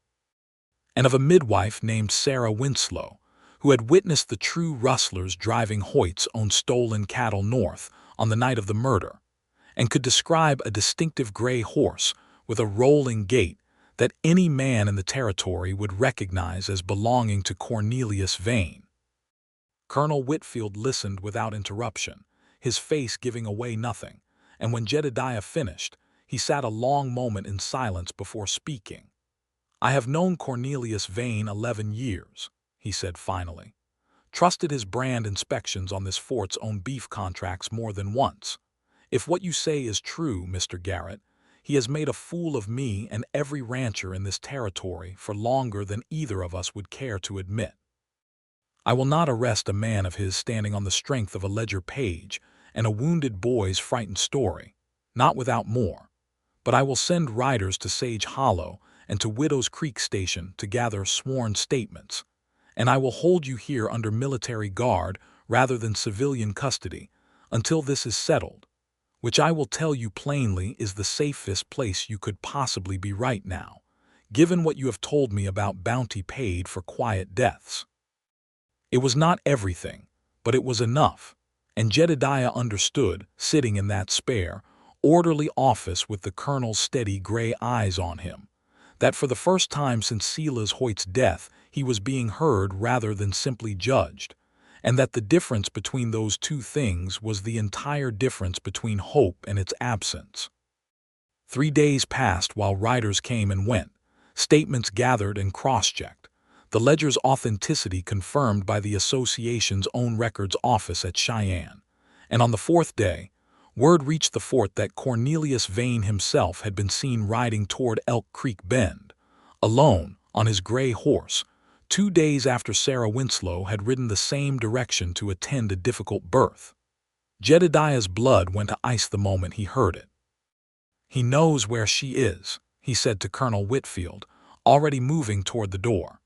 and of a midwife named Sarah Winslow, who had witnessed the true rustlers driving Hoyt's own stolen cattle north on the night of the murder, and could describe a distinctive gray horse with a rolling gait that any man in the territory would recognize as belonging to Cornelius Vane. Colonel Whitfield listened without interruption, his face giving away nothing, and when Jedediah finished, he sat a long moment in silence before speaking. "I have known Cornelius Vane 11 years, he said finally. Trusted his brand inspections on this fort's own beef contracts more than once. If what you say is true, Mr. Garrett, he has made a fool of me and every rancher in this territory for longer than either of us would care to admit. I will not arrest a man of his standing on the strength of a ledger page and a wounded boy's frightened story, not without more, but I will send riders to Sage Hollow and to Widow's Creek Station to gather sworn statements, and I will hold you here under military guard rather than civilian custody until this is settled, which I will tell you plainly is the safest place you could possibly be right now, given what you have told me about bounty paid for quiet deaths." It was not everything, but it was enough, and Jedediah understood, sitting in that spare, orderly office with the colonel's steady gray eyes on him, that for the first time since Silas Hoyt's death he was being heard rather than simply judged, and that the difference between those two things was the entire difference between hope and its absence. 3 days passed while riders came and went, statements gathered and cross-checked, the ledger's authenticity confirmed by the association's own records office at Cheyenne, and on the 4th day, word reached the fort that Cornelius Vane himself had been seen riding toward Elk Creek Bend, alone, on his gray horse, 2 days after Sarah Winslow had ridden the same direction to attend a difficult birth. Jedediah's blood went to ice the moment he heard it. "He knows where she is," he said to Colonel Whitfield, already moving toward the door.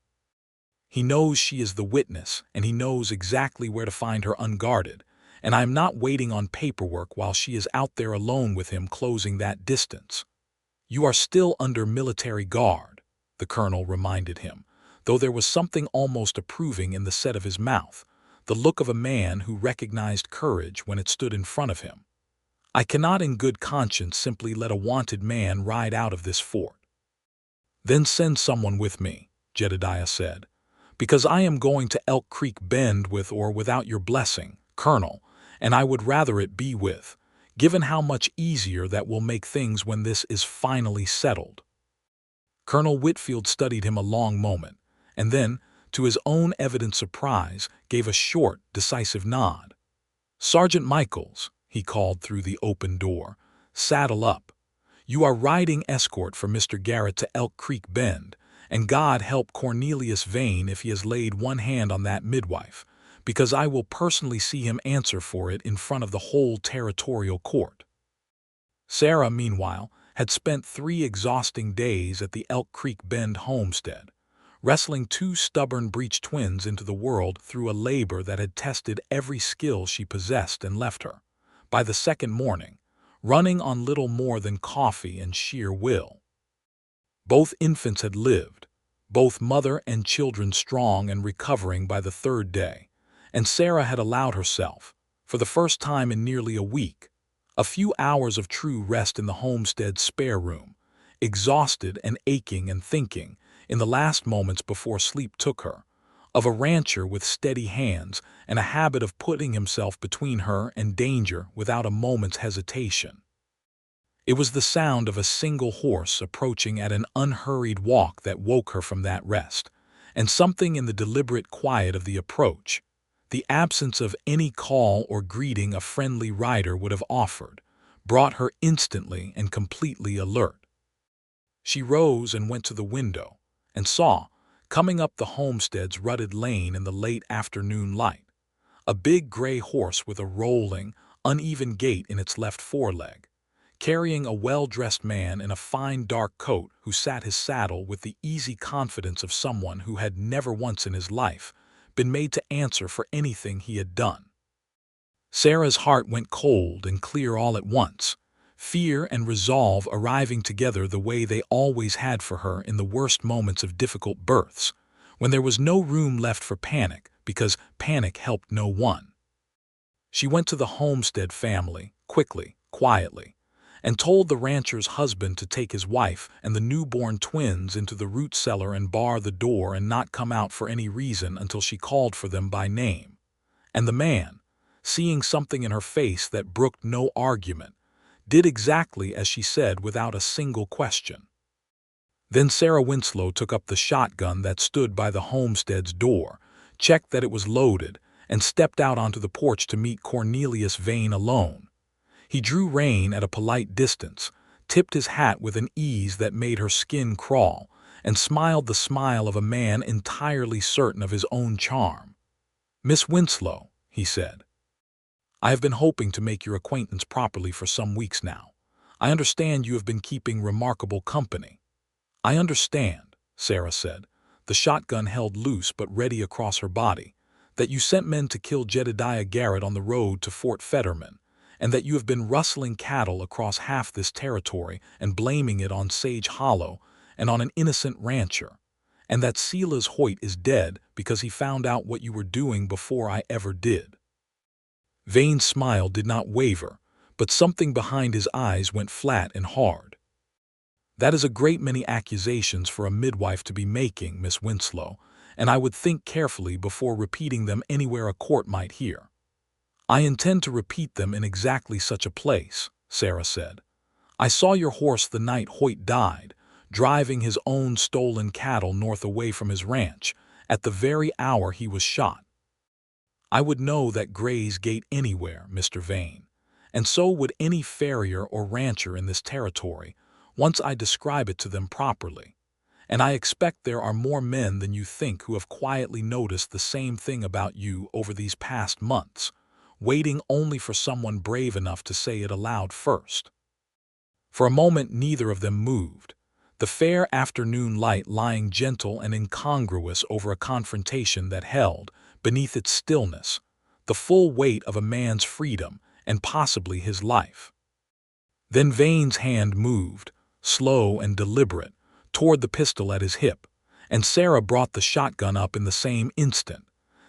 "He knows she is the witness, and he knows exactly where to find her unguarded, and I am not waiting on paperwork while she is out there alone with him closing that distance." "You are still under military guard," the colonel reminded him, though there was something almost approving in the set of his mouth, the look of a man who recognized courage when it stood in front of him. "I cannot in good conscience simply let a wanted man ride out of this fort." "Then send someone with me," Jedediah said, "because I am going to Elk Creek Bend with or without your blessing, Colonel, and I would rather it be with, given how much easier that will make things when this is finally settled." Colonel Whitfield studied him a long moment, and then, to his own evident surprise, gave a short, decisive nod. "Sergeant Michaels," he called through the open door, "saddle up. You are riding escort for Mr. Garrett to Elk Creek Bend, and God help Cornelius Vane if he has laid one hand on that midwife, because I will personally see him answer for it in front of the whole territorial court." Sarah, meanwhile, had spent 3 exhausting days at the Elk Creek Bend homestead, wrestling 2 stubborn breech twins into the world through a labor that had tested every skill she possessed and left her, by the second morning, running on little more than coffee and sheer will. Both infants had lived, both mother and children strong and recovering by the 3rd day, and Sarah had allowed herself, for the first time in nearly a week, a few hours of true rest in the homestead's spare room, exhausted and aching and thinking, in the last moments before sleep took her, of a rancher with steady hands and a habit of putting himself between her and danger without a moment's hesitation. It was the sound of a single horse approaching at an unhurried walk that woke her from that rest, and something in the deliberate quiet of the approach, the absence of any call or greeting a friendly rider would have offered, brought her instantly and completely alert. She rose and went to the window, and saw, coming up the homestead's rutted lane in the late afternoon light, a big gray horse with a rolling, uneven gait in its left foreleg, carrying a well-dressed man in a fine dark coat who sat his saddle with the easy confidence of someone who had never once in his life been made to answer for anything he had done. Sarah's heart went cold and clear all at once, fear and resolve arriving together the way they always had for her in the worst moments of difficult births, when there was no room left for panic because panic helped no one. She went to the Homestead family, quickly, quietly, and told the rancher's husband to take his wife and the newborn twins into the root cellar and bar the door and not come out for any reason until she called for them by name. And the man, seeing something in her face that brooked no argument, did exactly as she said without a single question. Then Sarah Winslow took up the shotgun that stood by the homestead's door, checked that it was loaded, and stepped out onto the porch to meet Cornelius Vane alone. He drew rein at a polite distance, tipped his hat with an ease that made her skin crawl, and smiled the smile of a man entirely certain of his own charm. "Miss Winslow," he said, "I have been hoping to make your acquaintance properly for some weeks now. I understand you have been keeping remarkable company." "I understand," Sarah said, the shotgun held loose but ready across her body, "that you sent men to kill Jedediah Garrett on the road to Fort Fetterman, and that you have been rustling cattle across half this territory and blaming it on Sage Hollow and on an innocent rancher, and that Silas Hoyt is dead because he found out what you were doing before I ever did." Vane's smile did not waver, but something behind his eyes went flat and hard. "That is a great many accusations for a midwife to be making, Miss Winslow, and I would think carefully before repeating them anywhere a court might hear." "I intend to repeat them in exactly such a place," Sarah said. "I saw your horse the night Hoyt died, driving his own stolen cattle north away from his ranch, at the very hour he was shot. I would know that Gray's Gate anywhere, Mr. Vane, and so would any farrier or rancher in this territory, once I describe it to them properly. And I expect there are more men than you think who have quietly noticed the same thing about you over these past months, waiting only for someone brave enough to say it aloud first." For a moment neither of them moved, the fair afternoon light lying gentle and incongruous over a confrontation that held, beneath its stillness, the full weight of a man's freedom and possibly his life. Then Vane's hand moved, slow and deliberate, toward the pistol at his hip, and Sarah brought the shotgun up in the same instant,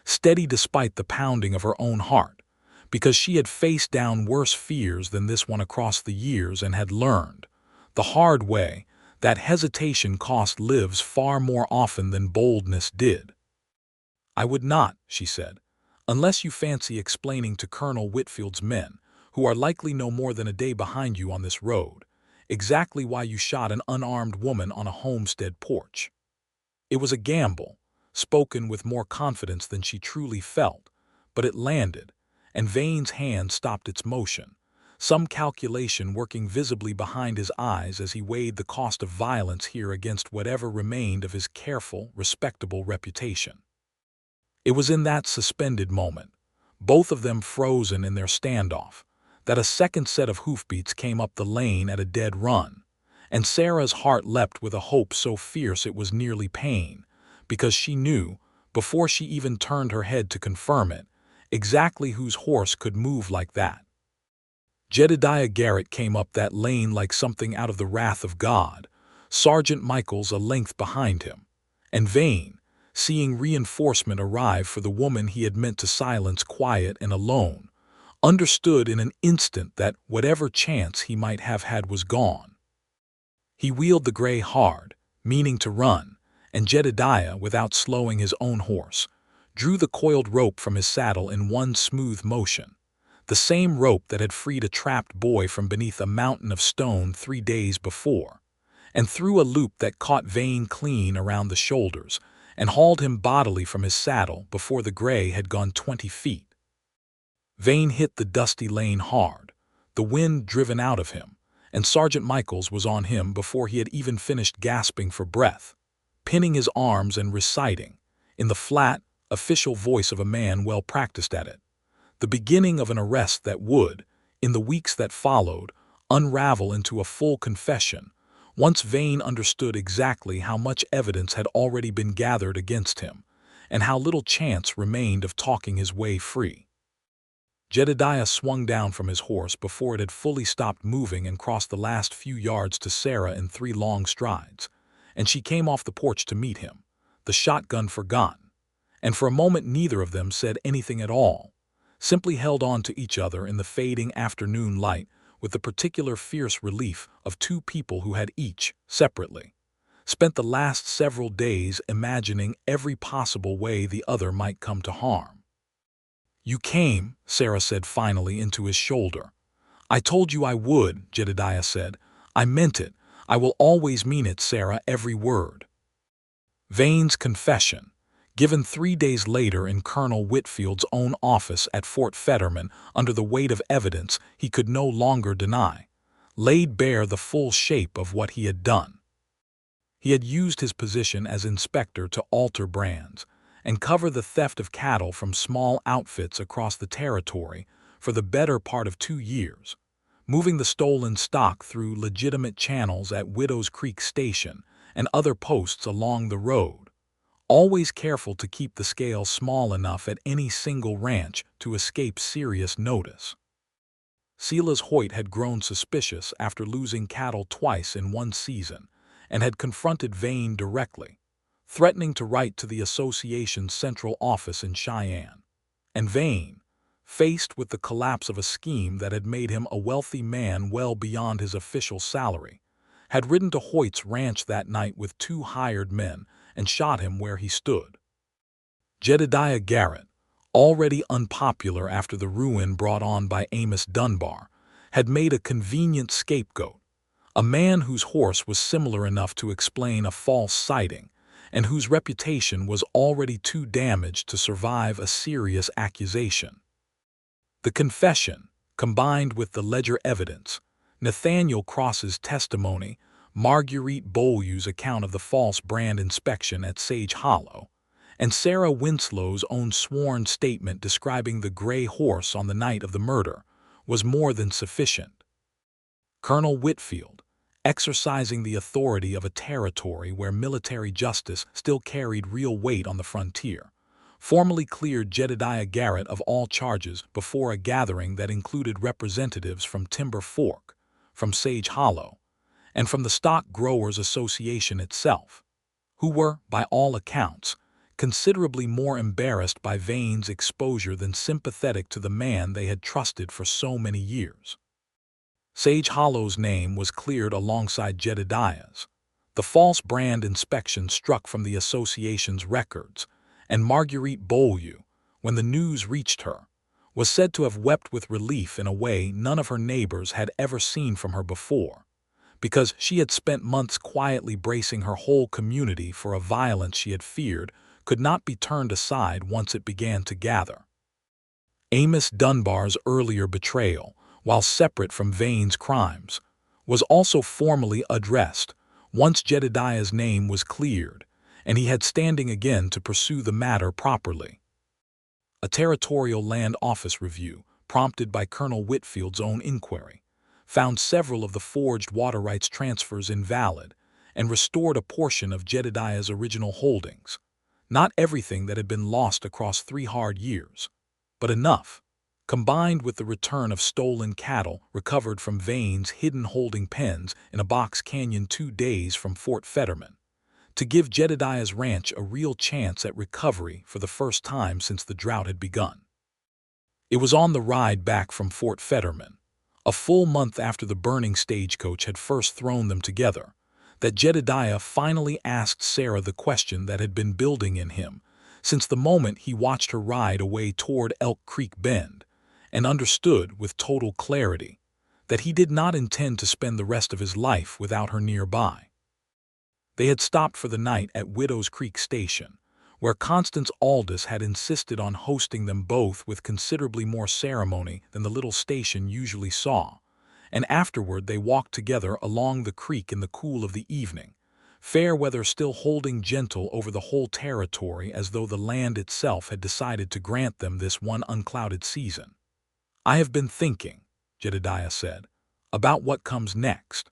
steady despite the pounding of her own heart, because she had faced down worse fears than this one across the years and had learned, the hard way, that hesitation cost lives far more often than boldness did. "I would not," she said, "unless you fancy explaining to Colonel Whitfield's men, who are likely no more than a day behind you on this road, exactly why you shot an unarmed woman on a homestead porch." It was a gamble, spoken with more confidence than she truly felt, but it landed, and Vane's hand stopped its motion, some calculation working visibly behind his eyes as he weighed the cost of violence here against whatever remained of his careful, respectable reputation. It was in that suspended moment, both of them frozen in their standoff, that a second set of hoofbeats came up the lane at a dead run, and Sarah's heart leapt with a hope so fierce it was nearly pain, because she knew, before she even turned her head to confirm it, exactly whose horse could move like that. Jedediah Garrett came up that lane like something out of the wrath of God, Sergeant Michaels a length behind him, and Vane, seeing reinforcement arrive for the woman he had meant to silence quiet and alone, understood in an instant that whatever chance he might have had was gone. He wheeled the gray hard, meaning to run, and Jedediah, without slowing his own horse, drew the coiled rope from his saddle in one smooth motion, the same rope that had freed a trapped boy from beneath a mountain of stone 3 days before, and threw a loop that caught Vane clean around the shoulders and hauled him bodily from his saddle before the gray had gone 20 feet. Vane hit the dusty lane hard, the wind driven out of him, and Sergeant Michaels was on him before he had even finished gasping for breath, pinning his arms and reciting, in the flat, official voice of a man well practiced at it, the beginning of an arrest that would, in the weeks that followed, unravel into a full confession, once Vane understood exactly how much evidence had already been gathered against him, and how little chance remained of talking his way free. Jedediah swung down from his horse before it had fully stopped moving and crossed the last few yards to Sarah in 3 long strides, and she came off the porch to meet him, the shotgun forgotten, and for a moment neither of them said anything at all, simply held on to each other in the fading afternoon light with the particular fierce relief of 2 people who had each, separately, spent the last several days imagining every possible way the other might come to harm. "You came," Sarah said finally, into his shoulder. "I told you I would," Jedediah said. "I meant it. I will always mean it, Sarah, every word." Vane's confession, given 3 days later in Colonel Whitfield's own office at Fort Fetterman under the weight of evidence he could no longer deny, laid bare the full shape of what he had done. He had used his position as inspector to alter brands and cover the theft of cattle from small outfits across the territory for the better part of 2 years, moving the stolen stock through legitimate channels at Widow's Creek Station and other posts along the road, always careful to keep the scale small enough at any single ranch to escape serious notice. Silas Hoyt had grown suspicious after losing cattle twice in one season and had confronted Vane directly, threatening to write to the association's central office in Cheyenne. And Vane, faced with the collapse of a scheme that had made him a wealthy man well beyond his official salary, had ridden to Hoyt's ranch that night with 2 hired men and shot him where he stood. Jedediah Garrett, already unpopular after the ruin brought on by Amos Dunbar, had made a convenient scapegoat, a man whose horse was similar enough to explain a false sighting, and whose reputation was already too damaged to survive a serious accusation. The confession, combined with the ledger evidence, Nathaniel Cross's testimony, Marguerite Beaulieu's account of the false brand inspection at Sage Hollow, and Sarah Winslow's own sworn statement describing the gray horse on the night of the murder, was more than sufficient. Colonel Whitfield, exercising the authority of a territory where military justice still carried real weight on the frontier, formally cleared Jedediah Garrett of all charges before a gathering that included representatives from Timber Fork, from Sage Hollow, and from the Stock Growers Association itself, who were, by all accounts, considerably more embarrassed by Vane's exposure than sympathetic to the man they had trusted for so many years. Sage Hollow's name was cleared alongside Jedediah's, the false brand inspection struck from the association's records, and Marguerite Beaulieu, when the news reached her, was said to have wept with relief in a way none of her neighbors had ever seen from her before, because she had spent months quietly bracing her whole community for a violence she had feared could not be turned aside once it began to gather. Amos Dunbar's earlier betrayal, while separate from Vane's crimes, was also formally addressed once Jedediah's name was cleared, and he had standing again to pursue the matter properly. A territorial land office review, prompted by Colonel Whitfield's own inquiry, found several of the forged water rights transfers invalid and restored a portion of Jedediah's original holdings. Not everything that had been lost across 3 hard years, but enough, combined with the return of stolen cattle recovered from Vane's hidden holding pens in a box canyon 2 days from Fort Fetterman, to give Jedediah's ranch a real chance at recovery for the first time since the drought had begun. It was on the ride back from Fort Fetterman, a full month after the burning stagecoach had first thrown them together, that Jedediah finally asked Sarah the question that had been building in him since the moment he watched her ride away toward Elk Creek Bend, and understood with total clarity that he did not intend to spend the rest of his life without her nearby. They had stopped for the night at Widow's Creek Station, where Constance Aldous had insisted on hosting them both with considerably more ceremony than the little station usually saw, and afterward they walked together along the creek in the cool of the evening, fair weather still holding gentle over the whole territory as though the land itself had decided to grant them this one unclouded season. "I have been thinking," Jedediah said, "about what comes next.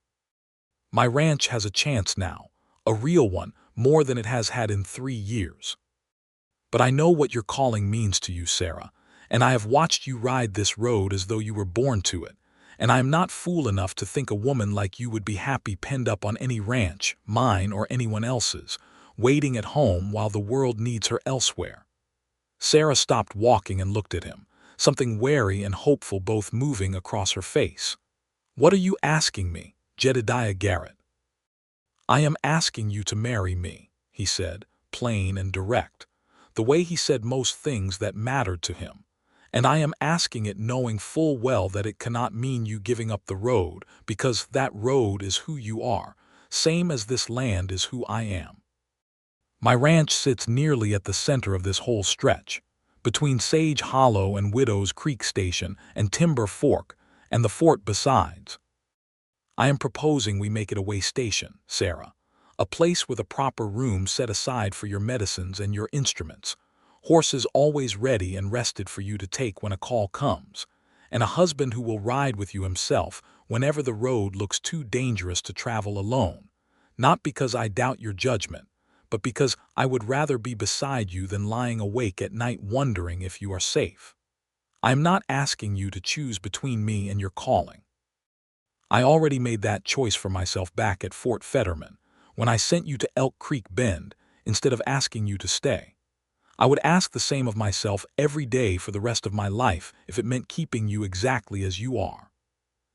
My ranch has a chance now, a real one, more than it has had in 3 years. But I know what your calling means to you, Sarah, and I have watched you ride this road as though you were born to it, and I am not fool enough to think a woman like you would be happy penned up on any ranch, mine or anyone else's, waiting at home while the world needs her elsewhere." Sarah stopped walking and looked at him, something wary and hopeful both moving across her face. "What are you asking me, Jedediah Garrett?" "I am asking you to marry me," he said, plain and direct, the way he said most things that mattered to him. "And I am asking it knowing full well that it cannot mean you giving up the road, because that road is who you are, same as this land is who I am. My ranch sits nearly at the center of this whole stretch, between Sage Hollow and Widow's Creek Station and Timber Fork, and the fort besides. I am proposing we make it a way station, Sarah, a place with a proper room set aside for your medicines and your instruments, horses always ready and rested for you to take when a call comes, and a husband who will ride with you himself whenever the road looks too dangerous to travel alone, not because I doubt your judgment, but because I would rather be beside you than lying awake at night wondering if you are safe. I am not asking you to choose between me and your calling. I already made that choice for myself back at Fort Fetterman, when I sent you to Elk Creek Bend instead of asking you to stay. I would ask the same of myself every day for the rest of my life if it meant keeping you exactly as you are."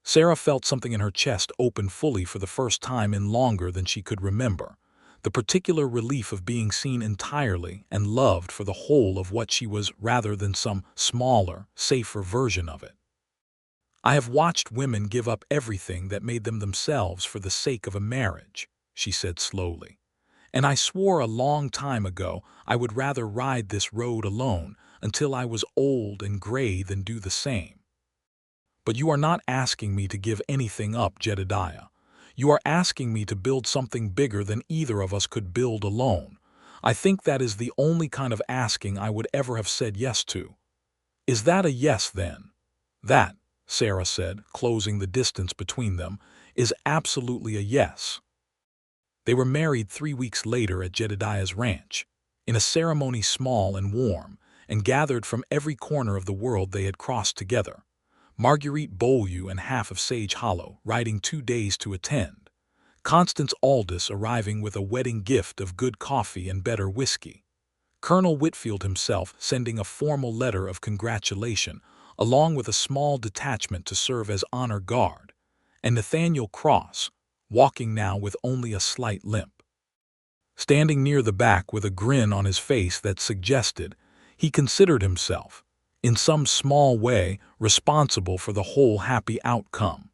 Sarah felt something in her chest open fully for the first time in longer than she could remember, the particular relief of being seen entirely and loved for the whole of what she was rather than some smaller, safer version of it. "I have watched women give up everything that made them themselves for the sake of a marriage," she said slowly. "And I swore a long time ago I would rather ride this road alone until I was old and gray than do the same. But you are not asking me to give anything up, Jedediah. You are asking me to build something bigger than either of us could build alone. I think that is the only kind of asking I would ever have said yes to." "Is that a yes, then?" "That," Sarah said, closing the distance between them, "is absolutely a yes." They were married 3 weeks later at Jedediah's ranch, in a ceremony small and warm, and gathered from every corner of the world they had crossed together. Marguerite Beaulieu and half of Sage Hollow riding 2 days to attend. Constance Aldous arriving with a wedding gift of good coffee and better whiskey. Colonel Whitfield himself sending a formal letter of congratulation, along with a small detachment to serve as honor guard, and Nathaniel Cross, walking now with only a slight limp. Standing near the back with a grin on his face that suggested he considered himself, in some small way, responsible for the whole happy outcome.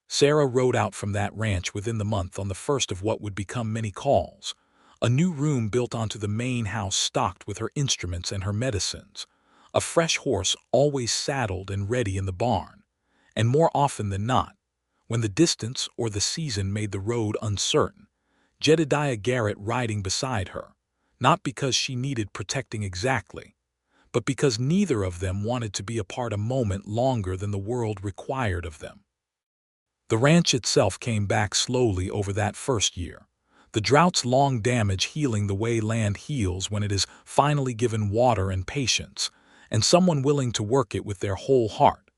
Sarah rode out from that ranch within the month on the first of what would become many calls, a new room built onto the main house stocked with her instruments and her medicines, a fresh horse always saddled and ready in the barn, and more often than not, when the distance or the season made the road uncertain, Jedediah Garrett riding beside her, not because she needed protecting exactly, but because neither of them wanted to be apart a moment longer than the world required of them. The ranch itself came back slowly over that first year, the drought's long damage healing the way land heals when it is finally given water and patience, and someone willing to work it with their whole heart.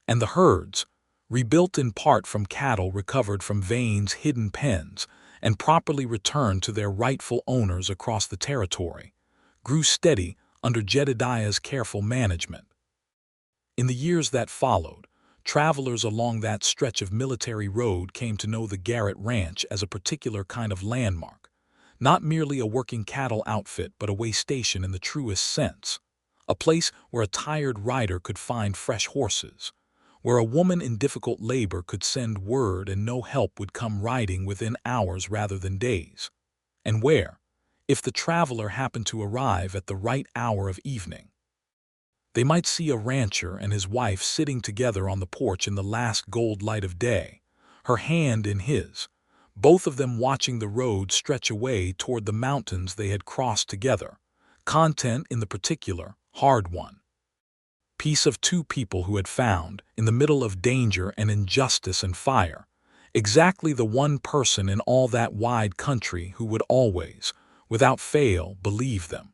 And the herds, rebuilt in part from cattle recovered from Vane's hidden pens and properly returned to their rightful owners across the territory, grew steady under Jedediah's careful management. In the years that followed, travelers along that stretch of military road came to know the Garrett Ranch as a particular kind of landmark, not merely a working cattle outfit but a way station in the truest sense, a place where a tired rider could find fresh horses, where a woman in difficult labor could send word and no help would come riding within hours rather than days, and where, if the traveler happened to arrive at the right hour of evening, they might see a rancher and his wife sitting together on the porch in the last gold light of day, her hand in his, both of them watching the road stretch away toward the mountains they had crossed together. Content in the particular, hard one. Piece of two people who had found, in the middle of danger and injustice and fire, exactly the one person in all that wide country who would always, without fail, believe them.